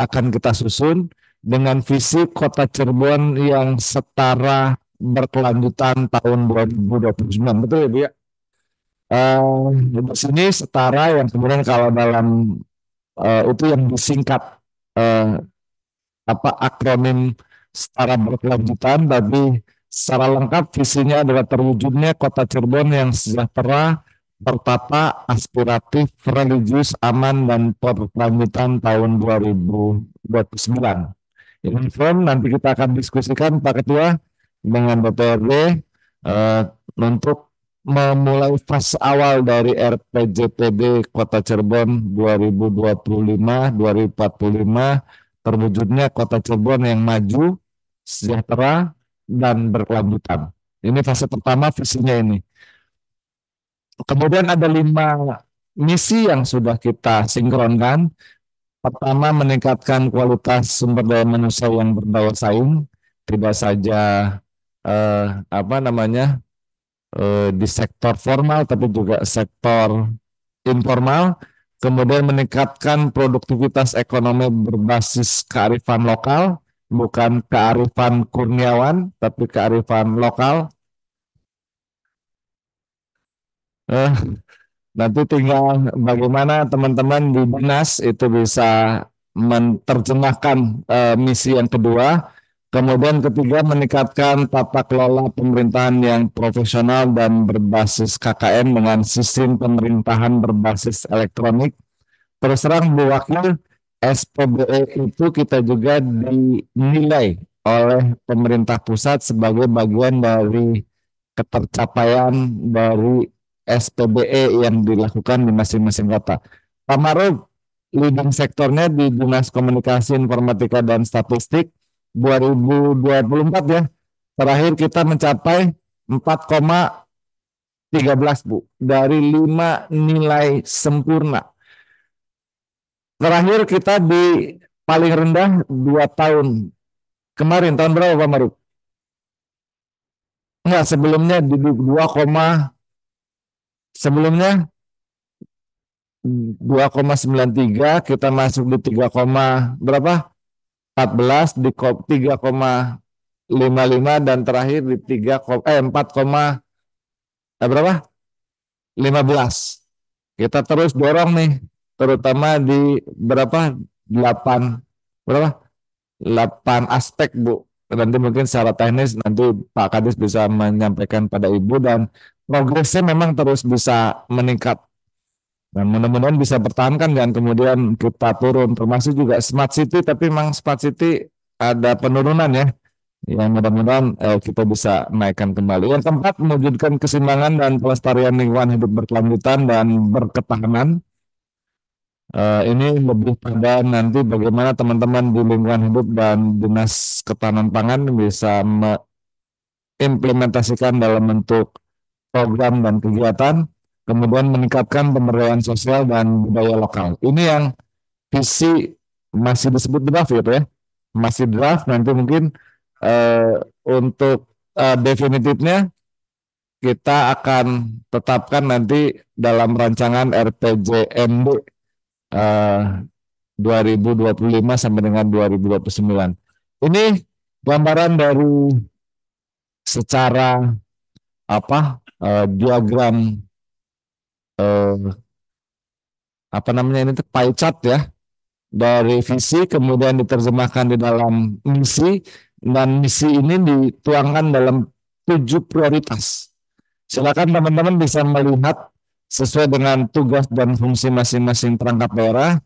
akan kita susun dengan visi Kota Cirebon yang setara berkelanjutan tahun 2029. Betul ya Bu ya? Di sini setara yang kemudian kalau dalam itu yang disingkat akronim setara berkelanjutan, tapi secara lengkap visinya adalah terwujudnya Kota Cirebon yang sejahtera, tertata, aspiratif, religius, aman, dan berkelanjutan tahun 2029. Ini nanti kita akan diskusikan Pak Ketua dengan DPRD untuk memulai fase awal dari RPJPD Kota Cirebon 2025-2045 terwujudnya Kota Cirebon yang maju, sejahtera, dan berkelanjutan. Ini fase pertama visinya ini. Kemudian ada 5 misi yang sudah kita sinkronkan. Pertama, meningkatkan kualitas sumber daya manusia yang berdaya saing, tidak saja di sektor formal, tapi juga sektor informal. Kemudian meningkatkan produktivitas ekonomi berbasis kearifan lokal, bukan kearifan kurniawan, tapi kearifan lokal. Nanti tinggal bagaimana teman-teman di dinas itu bisa menerjemahkan misi yang kedua. Kemudian ketiga, meningkatkan tata kelola pemerintahan yang profesional dan berbasis KKN dengan sistem pemerintahan berbasis elektronik. Terus terang Bu Wakil, SPBE itu kita juga dinilai oleh pemerintah pusat sebagai bagian dari ketercapaian dari SPBE yang dilakukan di masing-masing kota. Pak Maruf, leading sektornya di Dinas Komunikasi Informatika dan Statistik 2024 ya. Terakhir kita mencapai 4,13 Bu dari 5 nilai sempurna. Terakhir kita di paling rendah 2 tahun. Kemarin tahun berapa Pak Maruf? Enggak, sebelumnya di 2,93, kita masuk di 3, berapa? 14, di 3,55 dan terakhir di 4, berapa? 15. Kita terus dorong nih, terutama di berapa? 8 aspek Bu. Nanti mungkin secara teknis nanti Pak Kadis bisa menyampaikan pada Ibu dan progresnya memang terus bisa meningkat. Dan mudah-mudahan bisa bertahankan dan kemudian kita turun, termasuk juga smart city, tapi memang smart city ada penurunan ya. Yang mudah-mudahan kita bisa naikkan kembali. Yang keempat, mewujudkan keseimbangan dan pelestarian lingkungan hidup berkelanjutan dan berketahanan. Ini lebih pada nanti bagaimana teman-teman di lingkungan hidup dan Dinas Ketahanan Pangan bisa mengimplementasikan dalam bentuk program dan kegiatan, kemudian meningkatkan pemberdayaan sosial dan budaya lokal. Ini yang visi masih disebut draft gitu ya, masih draft. Nanti mungkin untuk definitifnya kita akan tetapkan nanti dalam rancangan RPJMD 2025 sampai dengan 2029. Ini gambaran dari secara diagram ini tuh pie chart ya, dari visi kemudian diterjemahkan di dalam misi, dan misi ini dituangkan dalam 7 prioritas. Silakan teman-teman bisa melihat sesuai dengan tugas dan fungsi masing-masing perangkat daerah.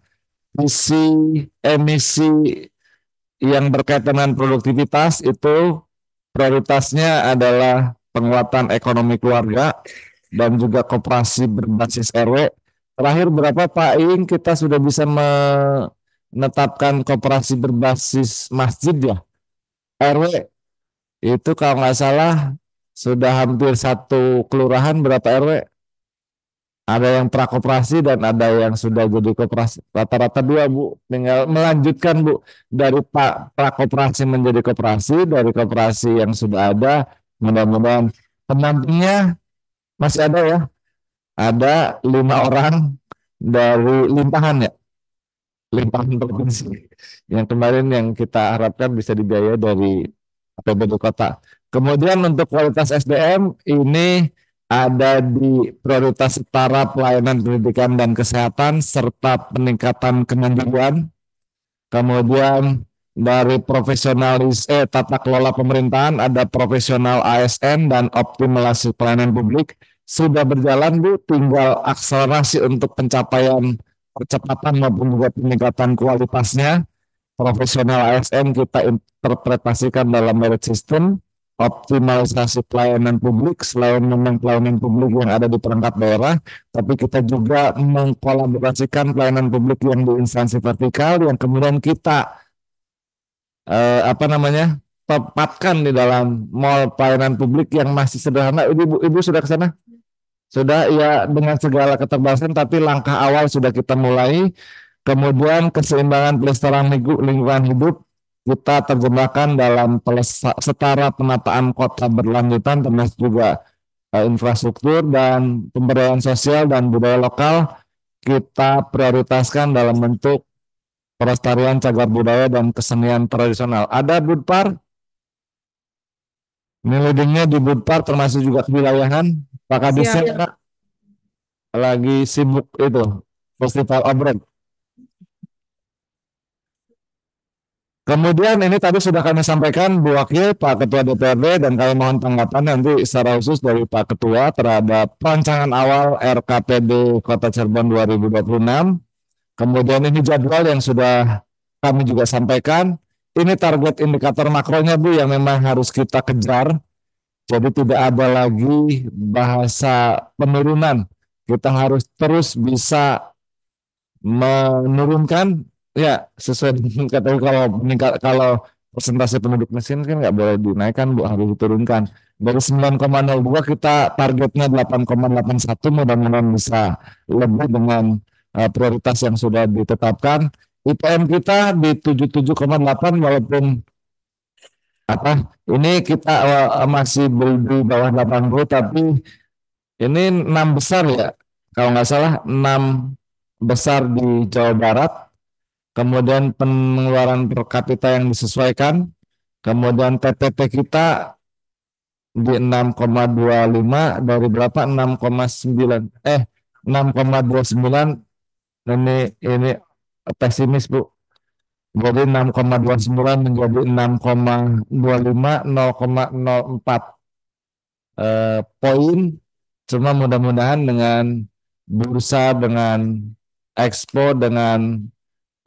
Misi emisi yang berkaitan dengan produktivitas itu prioritasnya adalah penguatan ekonomi keluarga dan juga koperasi berbasis RW. Terakhir berapa Pak Ing kita sudah bisa menetapkan koperasi berbasis masjid ya, RW itu kalau nggak salah sudah hampir 1 kelurahan berapa RW? Ada yang prakoperasi dan ada yang sudah jadi koperasi. Rata-rata 2 Bu. Tinggal melanjutkan Bu dari prakoperasi menjadi koperasi, dari koperasi yang sudah ada. Mudah-mudahan pendampingnya masih ada ya. Ada 5 orang dari limpahan ya. Limpahan provinsi. Yang kemarin yang kita harapkan bisa dibiayai dari APBD kota. Kemudian untuk kualitas SDM ini ada di prioritas setara pelayanan pendidikan dan kesehatan serta peningkatan kemandirian. Kemudian dari tata kelola pemerintahan ada profesional ASN dan optimalisasi pelayanan publik sudah berjalan Bu, tinggal akselerasi untuk pencapaian percepatan maupun juga peningkatan kualitasnya. Profesional ASN kita interpretasikan dalam merit system. Optimalisasi pelayanan publik, selain memang pelayanan publik yang ada di perangkat daerah, tapi kita juga mengkolaborasikan pelayanan publik yang di instansi vertikal, yang kemudian kita tempatkan di dalam mall pelayanan publik yang masih sederhana. Ibu sudah ke sana? Sudah ya, dengan segala keterbatasan, tapi langkah awal sudah kita mulai. Kemudian keseimbangan pelestarian lingkungan hidup kita terjemahkan dalam setara penataan kota berlanjutan, termasuk juga infrastruktur dan pemberdayaan sosial dan budaya lokal kita prioritaskan dalam bentuk pelestarian cagar budaya dan kesenian tradisional. Ada Budpar, ini leadingnya di Budpar termasuk juga kewilayahan. Pak Kadisnya lagi sibuk itu festival obrek. Kemudian ini tadi sudah kami sampaikan Bu Wakil, Pak Ketua DPRD, dan kami mohon tanggapan nanti secara khusus dari Pak Ketua terhadap perancangan awal RKPD Kota Cirebon 2026. Kemudian ini jadwal yang sudah kami juga sampaikan. Ini target indikator makronya Bu yang memang harus kita kejar. Jadi tidak ada lagi bahasa penurunan. Kita harus terus bisa menurunkan. Ya, sesuai dengan kata kalau persentase penduduk miskin kan nggak boleh dinaikkan Bu, harus diturunkan. Dari 9,02 kita targetnya 8,81, mudah-mudahan bisa lebih dengan prioritas yang sudah ditetapkan. IPM kita di 77,8 walaupun ini kita masih di bawah 80, tapi ini 6 besar ya. Kalau nggak salah 6 besar di Jawa Barat. Kemudian pengeluaran per kapita yang disesuaikan, kemudian TTP kita di 6,25 dari berapa? 6,29 ini pesimis Bu. Jadi 6,29 menjadi 6,25, 0,04 poin. Cuma mudah-mudahan dengan bursa, dengan expo, dengan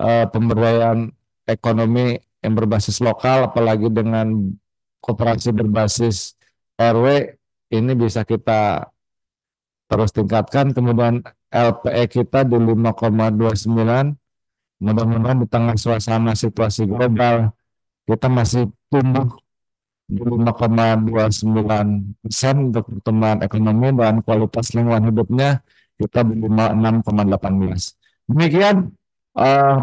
pemberdayaan ekonomi yang berbasis lokal, apalagi dengan koperasi berbasis RW, ini bisa kita terus tingkatkan. Kemudian LPE kita di 5,29, mudah-mudahan di tengah suasana situasi global kita masih tumbuh di 5,29% untuk pertumbuhan ekonomi, dan kualitas lingkungan hidupnya kita di 6,18. Demikian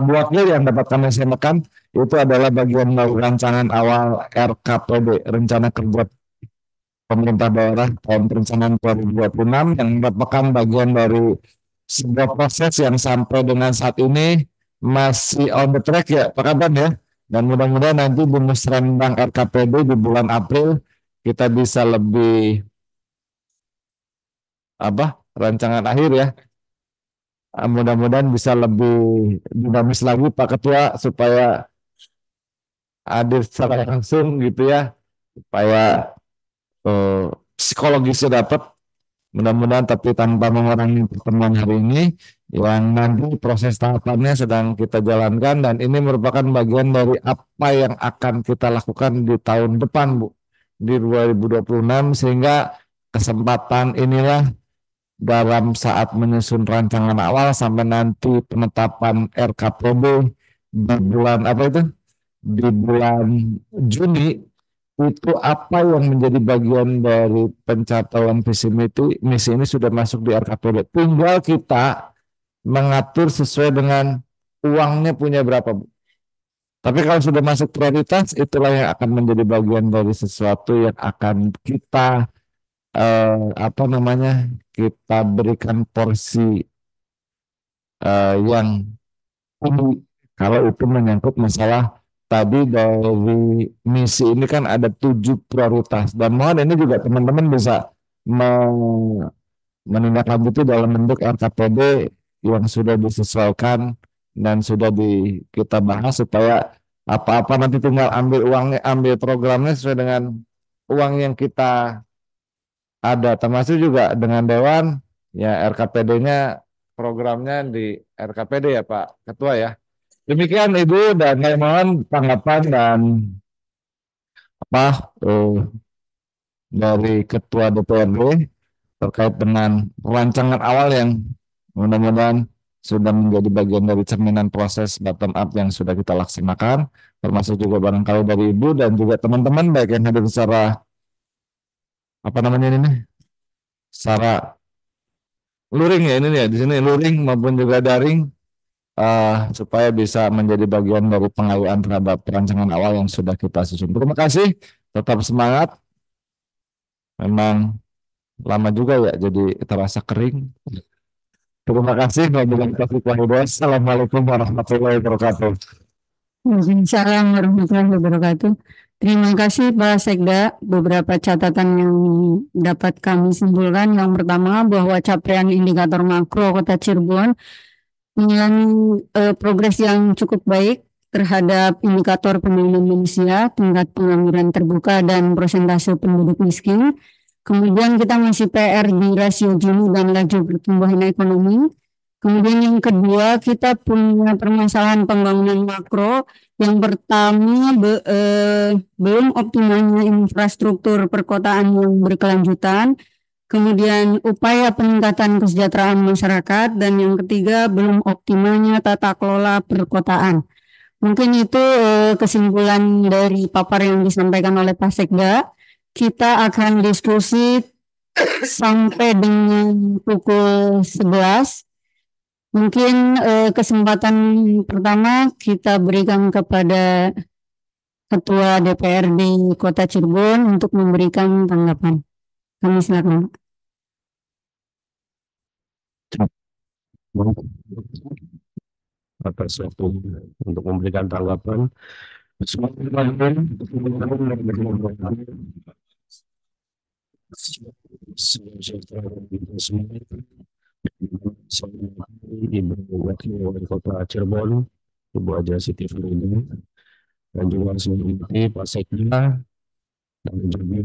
Bu Wakil yang dapat kami sampaikan, itu adalah bagian dari rancangan awal RKPD, Rencana Kerja Pemerintah Daerah tahun perencanaan 2026, yang merupakan bagian dari sebuah proses yang sampai dengan saat ini masih on the track ya Pak Kaban ya. Dan mudah-mudahan nanti di Musrenbang RKPD di bulan April kita bisa lebih rancangan akhir ya. Mudah-mudahan bisa lebih dinamis lagi Pak Ketua supaya hadir secara langsung gitu ya, supaya psikologisnya dapat. Mudah-mudahan tapi tanpa mengurangi pertemuan hari ini yang nanti proses tahapannya sedang kita jalankan dan ini merupakan bagian dari apa yang akan kita lakukan di tahun depan Bu, di 2026, sehingga kesempatan inilah dalam saat menyusun rancangan awal sampai nanti penetapan RKPD di bulan di bulan Juni, itu apa yang menjadi bagian dari pencapaian visi misi ini sudah masuk di RKPD. Tinggal kita mengatur sesuai dengan uangnya punya berapa Bu. Tapi kalau sudah masuk prioritas, itulah yang akan menjadi bagian dari sesuatu yang akan kita kita berikan porsi yang tinggi kalau itu menyangkut masalah. Tadi dari misi ini kan ada 7 prioritas dan mohon ini juga teman-teman bisa menindaklanjuti dalam bentuk RKPD yang sudah disesuaikan dan sudah kita bahas supaya apa-apa nanti tinggal ambil uangnya, ambil programnya sesuai dengan uang yang kita ada, termasuk juga dengan Dewan ya RKPD-nya programnya di RKPD ya Pak Ketua ya. Demikian Ibu dan saya mohon tanggapan dan dari Ketua DPRD terkait dengan rancangan awal yang mudah-mudahan sudah menjadi bagian dari cerminan proses bottom up yang sudah kita laksanakan, termasuk juga barangkali dari Ibu dan juga teman-teman baik yang hadir secara secara luring ya ini ya di sini luring maupun juga daring. Supaya bisa menjadi bagian dari pengayaan terhadap perancangan awal yang sudah kita susun. Terima kasih, tetap semangat. Memang lama juga ya, jadi terasa kering. Terima kasih. Assalamualaikum warahmatullahi wabarakatuh. Waalaikumsalam warahmatullahi wabarakatuh. Terima kasih Pak Sekda. Beberapa catatan yang dapat kami simpulkan. Yang pertama bahwa capaian indikator makro Kota Cirebon mengalami progres yang cukup baik terhadap indikator pembangunan manusia, tingkat pengangguran terbuka, dan persentase penduduk miskin. Kemudian kita masih PR di rasio Gini dan laju pertumbuhan ekonomi. Kemudian yang kedua, kita punya permasalahan pembangunan makro. Yang pertama, belum optimalnya infrastruktur perkotaan yang berkelanjutan. Kemudian upaya peningkatan kesejahteraan masyarakat, dan yang ketiga belum optimalnya tata kelola perkotaan. Mungkin itu kesimpulan dari papar yang disampaikan oleh Pak Sekda. Kita akan diskusi sampai dengan pukul 11. Mungkin kesempatan pertama kita berikan kepada Ketua DPRD Kota Cirebon untuk memberikan tanggapan. Kami silakan. Atas waktu untuk memberikan tanggapan. Ibu Wakil Wali Kota Cirebon, Ibu Haja Siti Ferdinand, dan juga seluruh Pak Sekda dan juga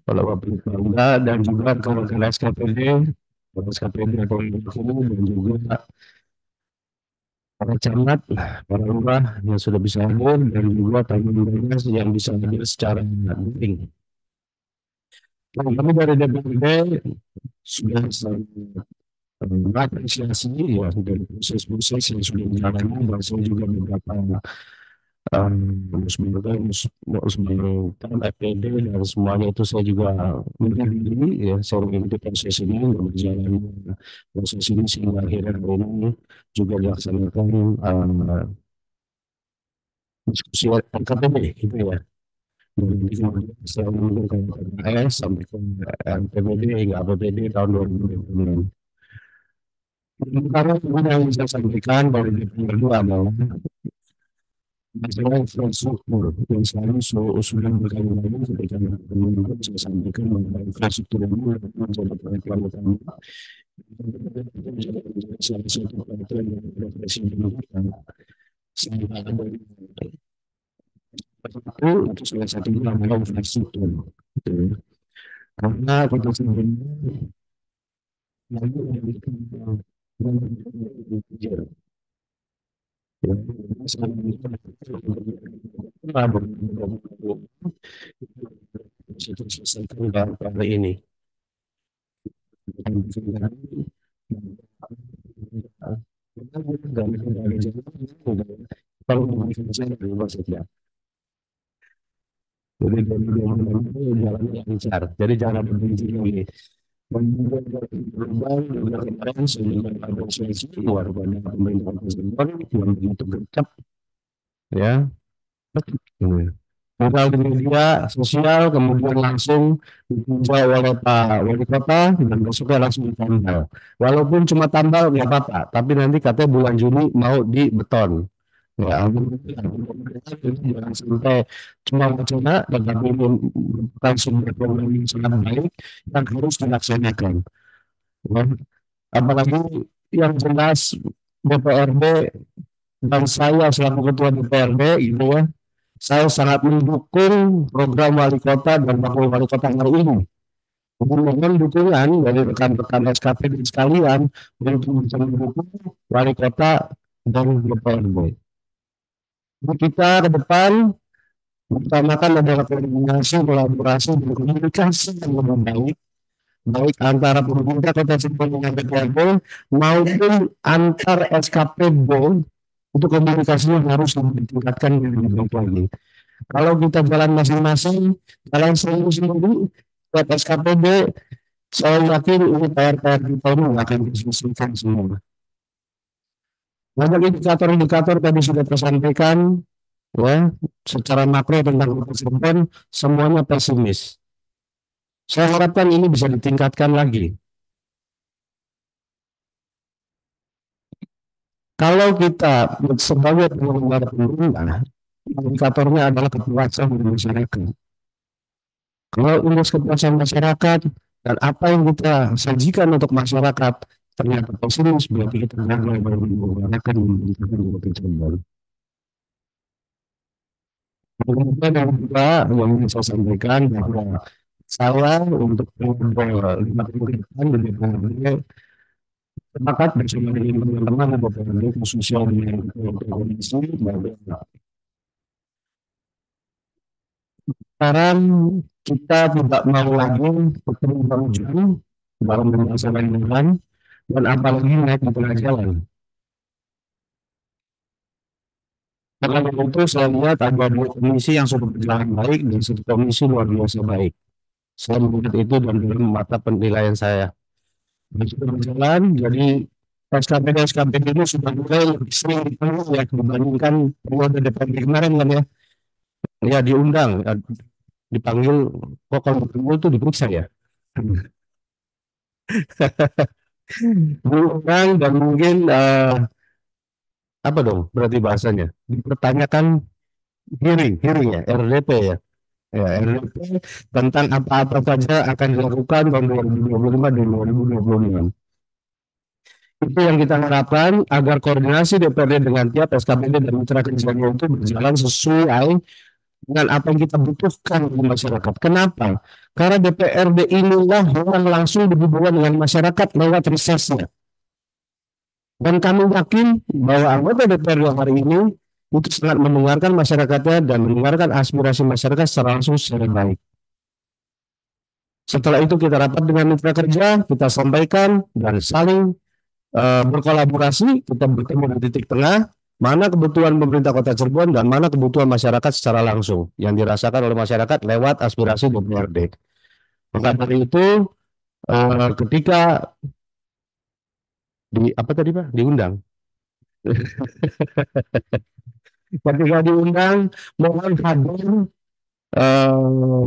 kalau Bapak dan juga kawan-kawan SKPD, dan juga para camat, para lurah yang sudah bisa hadir, dan juga tamu-tamu yang bisa hadir secara daring. Nah, kami dari DPRD sudah mengapresiasi ya dari proses-proses yang sudah dijalani, dan saya juga beberapa FPD dan semuanya itu saya juga mengikuti ya, saya mengikuti proses ini berjalan proses ini sehingga akhirnya ini juga dilaksanakan diskusi RKPD gitu ya. Jadi selalu mendukung PKS sampai ke RPPD hingga APBD tahun 2026. Sementara yang saya sampaikan dari DPR itu adalah masalah infrastruktur yang selalu usulan berkali-kali ketika juga saya sampaikan mengenai infrastruktur ini menjadi perhatian utama. Salah satu perhatian yang Presiden lakukan sehingga ada itu salah satunya adalah infrastruktur. Gitu. Karena kita sebenarnya lalu pada ini kalau jadi jalannya lancar, jadi jangan berhenti lagi. Kemarin sejumlah apresiasi luar biasa pemerintah Presiden yang begitu gercep, ya. Viral di media sosial, kemudian langsung ditinjau oleh Pak Wali Kota dan besoknya langsung ditambal. Walaupun cuma tambal nggak apa-apa, tapi nanti katanya bulan Juni mau di beton. Ya, jangan sampai cuma wacana, tetapi ini merupakan sumber program yang sangat baik yang harus dilaksanakan. Ya. Apalagi yang jelas DPRD dan saya selaku ketua DPRD gitu ya, saya sangat mendukung program wali kota dan wakil wali kota hari ini. Mohon dukungan dari rekan-rekan SKPD sekalian untuk bisa mendukung wali kota dan DPRD. Kita ke depan utamakan adalah koordinasi, kolaborasi, dan komunikasi yang lebih baik, baik antara pemerintah kota Cirebon dengan DPRD maupun antar SKPD. Untuk komunikasinya harus ditingkatkan lebih baik lagi. Kalau kita jalan masing-masing, kalian sendiri-sendiri, buat SKPD, saya yakin ini PR-PR kita ini akan diselesaikan semua. Banyak indikator-indikator tadi sudah tersampaikan, ya, secara makro tentang kota Cirebon, semuanya pesimis. Saya harapkan ini bisa ditingkatkan lagi. Kalau kita sebagai penyelenggara pemerintah, indikatornya adalah kepuasan dari masyarakat. Kalau indeks kepuasan masyarakat dan apa yang kita sajikan untuk masyarakat ternyata pesimis, berarti kita gagal dalam menggunakan indikator kota Cirebon. Kemudian yang kedua yang ingin saya sampaikan bahwa saya untuk periode 5 tahun ke depan di DPRD sepakat bersama dengan teman-teman DPRD khususnya dengan komisi bahwa sekarang kita tidak mau lagi berkerumun dalam pembahasan lingkungan dan apalagi naik di tengah jalan. Karena itu saya lihat ada dua komisi yang sudah berjalan baik dan satu komisi luar biasa baik. Saya melihat itu dan dalam mata penilaian saya. Dan sudah berjalan, jadi SKPD ini sudah mulai lebih sering dipanggil ya dibandingkan periode DPRD kemarin kan ya. Ya diundang, dipanggil, kok kalau dipanggil itu diperiksa ya. Diundang dan mungkin apa dong berarti bahasanya? Dipertanyakan hearing ya, RDP ya. Ya, RDP tentang apa-apa saja akan dilakukan tahun 2025 dan 2026. Itu yang kita harapkan agar koordinasi DPRD dengan tiap SKPD dan mitra kerjanya itu berjalan sesuai dengan apa yang kita butuhkan di masyarakat. Kenapa? Karena DPRD inilah yang langsung berhubungan dengan masyarakat lewat risetnya. Dan kami yakin bahwa anggota DPRD hari ini itu sangat mendengarkan masyarakatnya dan mendengarkan aspirasi masyarakat secara langsung secara baik. Setelah itu kita rapat dengan mitra kerja, kita sampaikan dan saling berkolaborasi, kita bertemu di titik tengah, mana kebutuhan pemerintah Kota Cirebon dan mana kebutuhan masyarakat secara langsung yang dirasakan oleh masyarakat lewat aspirasi DPRD. Maka dari itu ketika di apa tadi Pak diundang Ketika diundang, mohon hadir eh,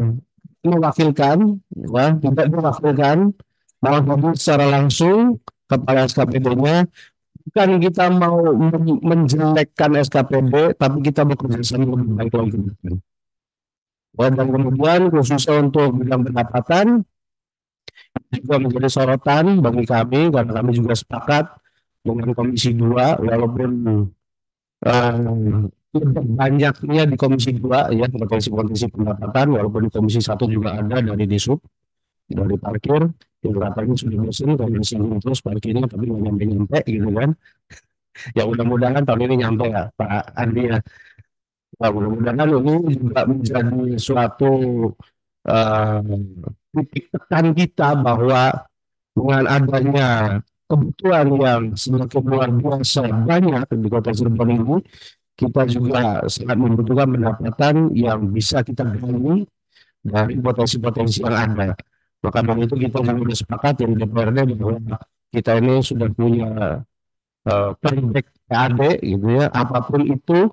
mewakilkan, ya, tidak mewakilkan, mohon hadir secara langsung kepala SKPD-nya. Bukan kita mau menjelekkan SKPD, tapi kita bekerja sama lebih baik lagi. Dan kemudian khususnya untuk bidang pendapatan juga menjadi sorotan bagi kami, karena kami juga sepakat dengan Komisi 2, walaupun banyaknya di Komisi 2 ya potensi-potensi pendapatan, walaupun di Komisi 1 juga ada dari Disub, dari parkir, yang katanya sudah bosan kalau disinggung terus parkirnya tapi nggak nyampe-nyampe gitu kan. Ya mudah-mudahan tahun ini nyampe ya Pak Andi ya. Nah, mudah-mudahan ini juga menjadi suatu titik tekan kita bahwa dengan adanya kebutuhan yang semakin luar biasa banyak di Kota Cirebon ini, kita juga sangat membutuhkan pendapatan yang bisa kita gali dari potensi-potensi yang ada. Maka dari itu kita juga sepakat yang DPRD bahwa kita ini sudah punya proyek PAD gitu ya, apapun itu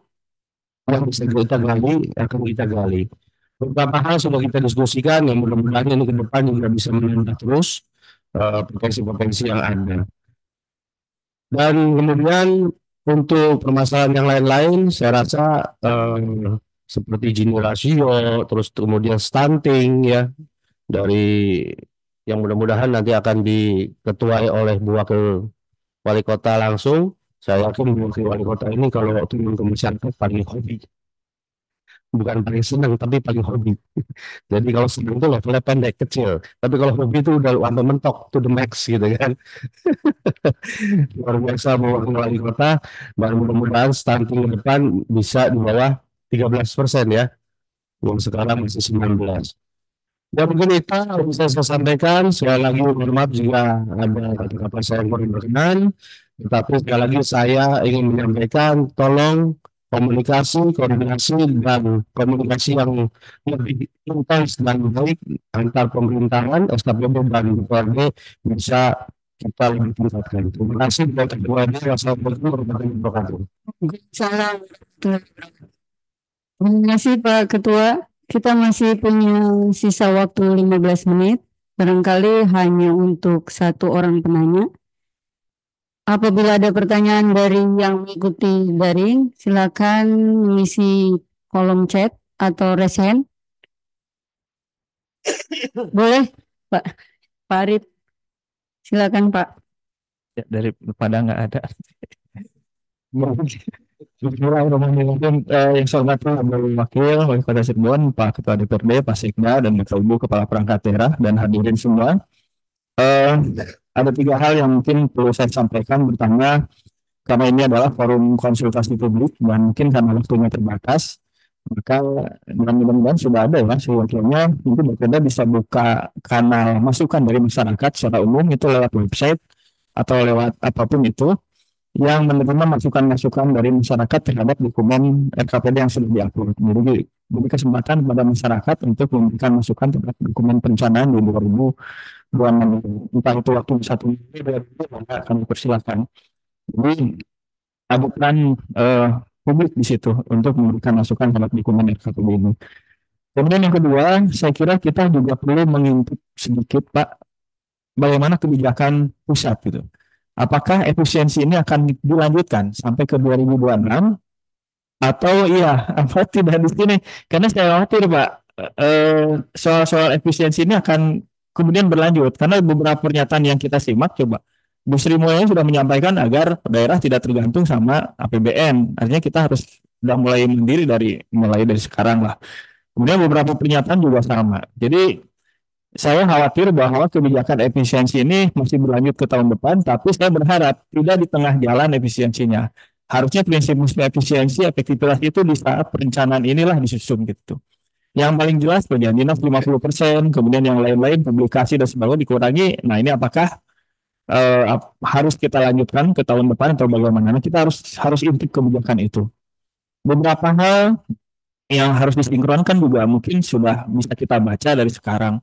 yang bisa kita gali akan kita gali. Beberapa hal sudah kita diskusikan yang mudah-mudahan ini ke depan juga bisa menambah terus potensi-potensi yang ada. Dan kemudian untuk permasalahan yang lain-lain, saya rasa seperti Gini rasio, terus kemudian stunting ya, dari yang mudah-mudahan nanti akan diketuai oleh Bu Wakil Wali Kota langsung. Saya yakin Bu Wakil Wali Kota ini kalau turun ke masyarakat paling hobi. Bukan paling senang, tapi paling hobi. Jadi kalau senang itu levelnya pendek, kecil. Tapi kalau hobi itu udah sampai mentok, to the max gitu kan. Luar biasa Bu Wakil Wali Kota. Dan mudah-mudahan stunting ke depan bisa di bawah 13% ya. Yang sekarang masih 19%. Ya mungkin itu yang bisa saya sampaikan. Sekali lagi mohon maaf jika ada kata-kata saya yang kurang berkenan. Tetapi sekali lagi saya ingin menyampaikan tolong komunikasi, koordinasi, dan komunikasi yang lebih intens dan baik antar pemerintahan, SKPD dan DPRD bisa kita lebih tingkatkan. Terima kasih buat keduanya. Wassalamualaikum warahmatullahi wabarakatuh. Salam. Terima kasih Pak Ketua. Kita masih punya sisa waktu 15 menit. Barangkali hanya untuk satu orang penanya. Apabila ada pertanyaan dari yang mengikuti daring, silakan mengisi kolom chat atau raise hand. Boleh, Pak Farid. Silakan, Pak. Ya, dari Padang nggak ada. Bismillahirrahmanirrahim. Yang saya hormati Wakil Wali Kota Cirebon, Pak Ketua DPRD, Pak Sekda, dan Bapak Ibu Kepala Perangkat Daerah, dan hadirin semua. Ada 3 hal yang mungkin perlu saya sampaikan. Pertama, karena ini adalah forum konsultasi publik dan mungkin karena waktunya terbatas, maka mudah-mudahan sudah ada ya sewakilnya, mungkin DPRD bisa buka kanal masukan dari masyarakat secara umum itu lewat website atau lewat apapun itu, yang menerima masukan-masukan dari masyarakat terhadap dokumen RKPD yang sudah diupload. Jadi kesempatan kepada masyarakat untuk memberikan masukan terhadap dokumen perencanaan di 2026, entah itu waktu 1 minggu, 2 minggu, maka akan dipersilakan. Jadi ada peran publik di situ untuk memberikan masukan terhadap dokumen RKPD ini. Kemudian yang kedua, saya kira kita juga perlu mengintip sedikit Pak, bagaimana kebijakan pusat gitu. Apakah efisiensi ini akan dilanjutkan sampai ke 2026 atau iya apa tidak di sini? Karena saya khawatir Pak, soal efisiensi ini akan kemudian berlanjut karena beberapa pernyataan yang kita simak coba. Bu Sri Mulyani sudah menyampaikan agar daerah tidak tergantung sama APBN. Artinya kita harus sudah mulai mandiri mulai dari sekarang lah. Kemudian beberapa pernyataan juga sama. Jadi saya khawatir bahwa kebijakan efisiensi ini masih berlanjut ke tahun depan, tapi saya berharap tidak di tengah jalan efisiensinya. Harusnya prinsip efisiensi, efektivitas itu di saat perencanaan inilah disusun gitu. Yang paling jelas bagian dinas 50%, kemudian yang lain-lain publikasi dan sebagainya dikurangi. Nah ini apakah harus kita lanjutkan ke tahun depan atau bagaimana? Kita harus intip kebijakan itu. Beberapa hal yang harus disinkronkan juga mungkin sudah bisa kita baca dari sekarang.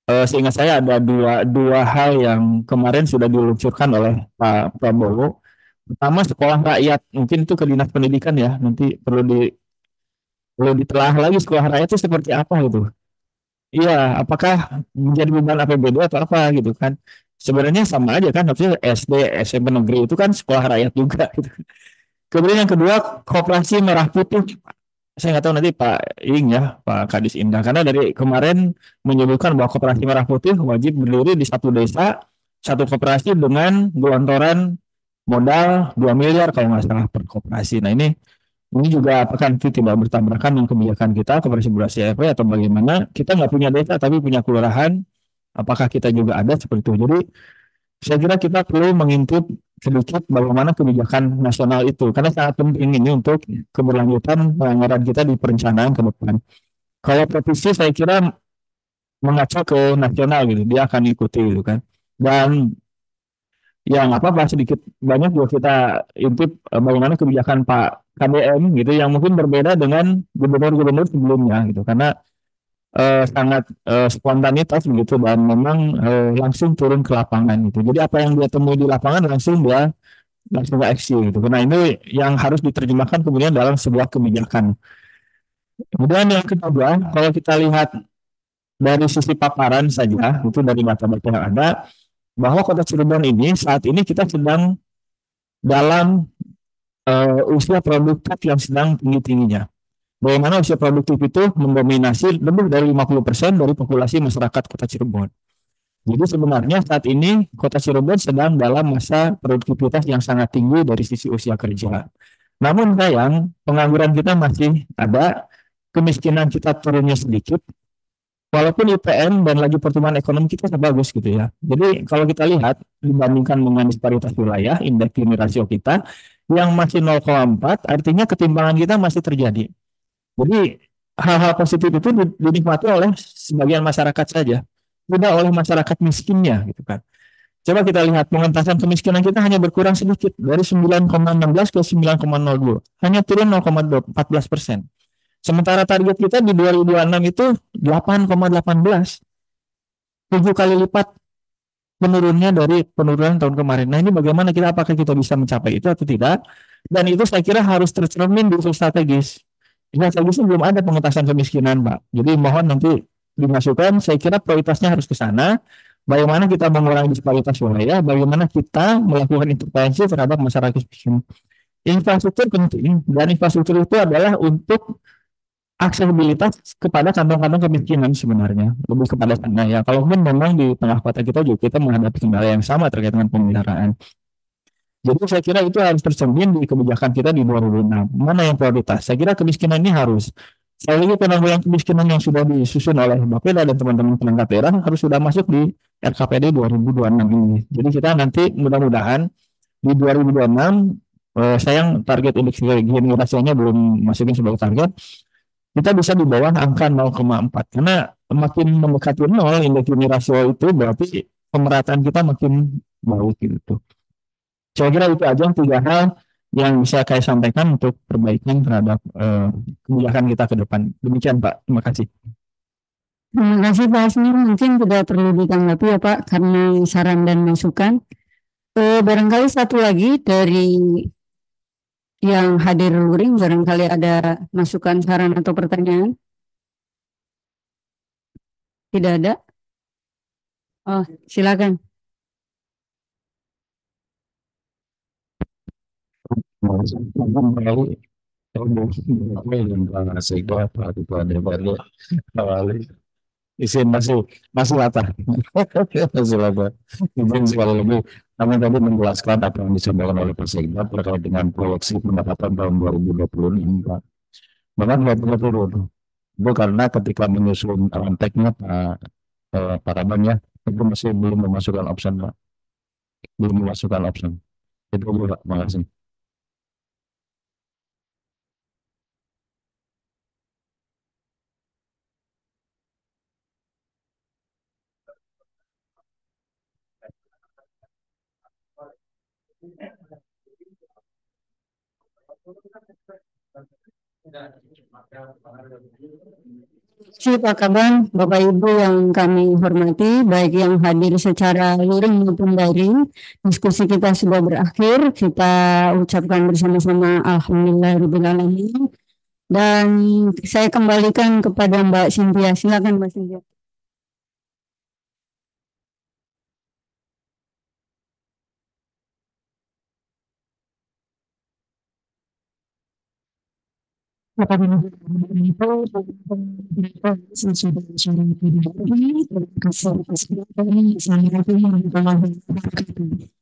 Seingat saya ada dua hal yang kemarin sudah diluncurkan oleh Pak Prabowo. Pertama sekolah rakyat, mungkin itu ke dinas pendidikan ya, nanti perlu ditelah lagi sekolah rakyat itu seperti apa gitu. Iya, apakah menjadi beban APBD atau apa gitu kan? Sebenarnya sama aja kan, harusnya SD, SMP negeri itu kan sekolah rakyat juga gitu. Kemudian yang kedua, koperasi merah putih. Saya nggak tahu nanti Pak Ing ya, Pak Kadis Indah, karena dari kemarin menyebutkan bahwa koperasi merah putih wajib berdiri di satu desa, satu koperasi dengan gelontoran modal 2 miliar kalau nggak salah per koperasi. Nah ini juga apakah nanti tidak bertabrakan dengan kebijakan kita, koperasi burasi RW atau bagaimana? Kita nggak punya desa tapi punya kelurahan, apakah kita juga ada seperti itu? Jadi saya kira kita perlu mengintip sedikit bagaimana kebijakan nasional itu, karena sangat penting ini untuk keberlanjutan penganggaran kita di perencanaan ke depan. Kalau provinsi saya kira mengacu ke nasional gitu, dia akan ikuti gitu kan. Dan yang apa sedikit banyak juga kita intip bagaimana kebijakan Pak KBM gitu yang mungkin berbeda dengan gubernur-gubernur sebelumnya gitu, karena sangat spontanitas begitu dan memang langsung turun ke lapangan gitu. Jadi apa yang dia temui di lapangan langsung aksi gitu. Karena ini yang harus diterjemahkan kemudian dalam sebuah kebijakan. Kemudian yang kedua, kalau kita lihat dari sisi paparan saja, itu dari data-data yang ada, bahwa Kota Cirebon ini saat ini kita sedang dalam usia produktif yang sedang tinggi-tingginya. Bagaimana usia produktif itu mendominasi lebih dari 50% dari populasi masyarakat Kota Cirebon. Jadi sebenarnya saat ini Kota Cirebon sedang dalam masa produktivitas yang sangat tinggi dari sisi usia kerja. Namun sayang, pengangguran kita masih ada, kemiskinan kita turunnya sedikit, walaupun IPM dan laju pertumbuhan ekonomi kita bagus gitu ya. Jadi kalau kita lihat dibandingkan dengan disparitas wilayah, indeks Gini rasio kita yang masih 0,4, artinya ketimpangan kita masih terjadi. Jadi hal-hal positif itu dinikmati oleh sebagian masyarakat saja, tidak oleh masyarakat miskinnya gitu kan. Coba kita lihat pengentasan kemiskinan kita hanya berkurang sedikit dari 9,16 ke 9,02, hanya turun 0,14%. Sementara target kita di 2026 itu 8,18, 7 kali lipat menurunnya dari penurunan tahun kemarin. Nah ini bagaimana kita, apakah kita bisa mencapai itu atau tidak? Dan itu saya kira harus tercermin di usul strategis. Strategisnya belum ada pengentasan kemiskinan, Pak. Jadi mohon nanti dimasukkan, saya kira prioritasnya harus ke sana. Bagaimana kita mengurangi disparitas wilayah, bagaimana kita melakukan intervensi terhadap masyarakat miskin. Infrastruktur penting, dan infrastruktur itu adalah untuk aksesibilitas kepada kantong-kantong kemiskinan sebenarnya, lebih kepada sana ya. Kalaupun memang di tengah kota kita juga kita menghadapi kendala yang sama terkait dengan pemeliharaan. Jadi saya kira itu harus tercermin di kebijakan kita di 2006. Mana yang prioritas? Saya kira kemiskinan ini harus. Sekali lagi penanggulangan kemiskinan yang sudah disusun oleh Bapeda dan teman-teman perangkat daerah harus sudah masuk di RKPD 2026 ini. Jadi kita nanti mudah-mudahan di 2026, sayang target indeks Gini rasionya belum masukin sebagai target, kita bisa di bawah angka 0,4 karena makin mendekati 0 indeks Gini rasio itu berarti pemerataan kita makin baik gitu. Saya kira itu aja tiga hal yang bisa saya sampaikan untuk perbaikan terhadap kebijakan kita ke depan. Demikian Pak, terima kasih. Terima kasih Pak Asmi, mungkin tidak perlu ditanggapi ya Pak karena saran dan masukan. Barangkali satu lagi dari yang hadir luring, barangkali ada masukan, saran atau pertanyaan? Tidak ada? Oh, silakan. Izin masih latah. Masih latah. Izin sekali lagi. Kami tadi menjelaskan apa yang disampaikan oleh Pak Sekda terkait dengan proyeksi pendapatan tahun 2026, Pak. Bahkan nggak pernah turun. Itu karena ketika menyusun ranteknya Pak Rabang ya, itu masih belum memasukkan option, Pak. Belum memasukkan option. Itu dulu, Pak. Makasih. Terima kasih Pak Kaban, Bapak Ibu yang kami hormati, baik yang hadir secara luring maupun daring. Diskusi kita sudah berakhir, kita ucapkan bersama-sama Alhamdulillahirrahmanirrahim. Dan saya kembalikan kepada Mbak Cynthia, silakan Mbak Cynthia. Terima kasih.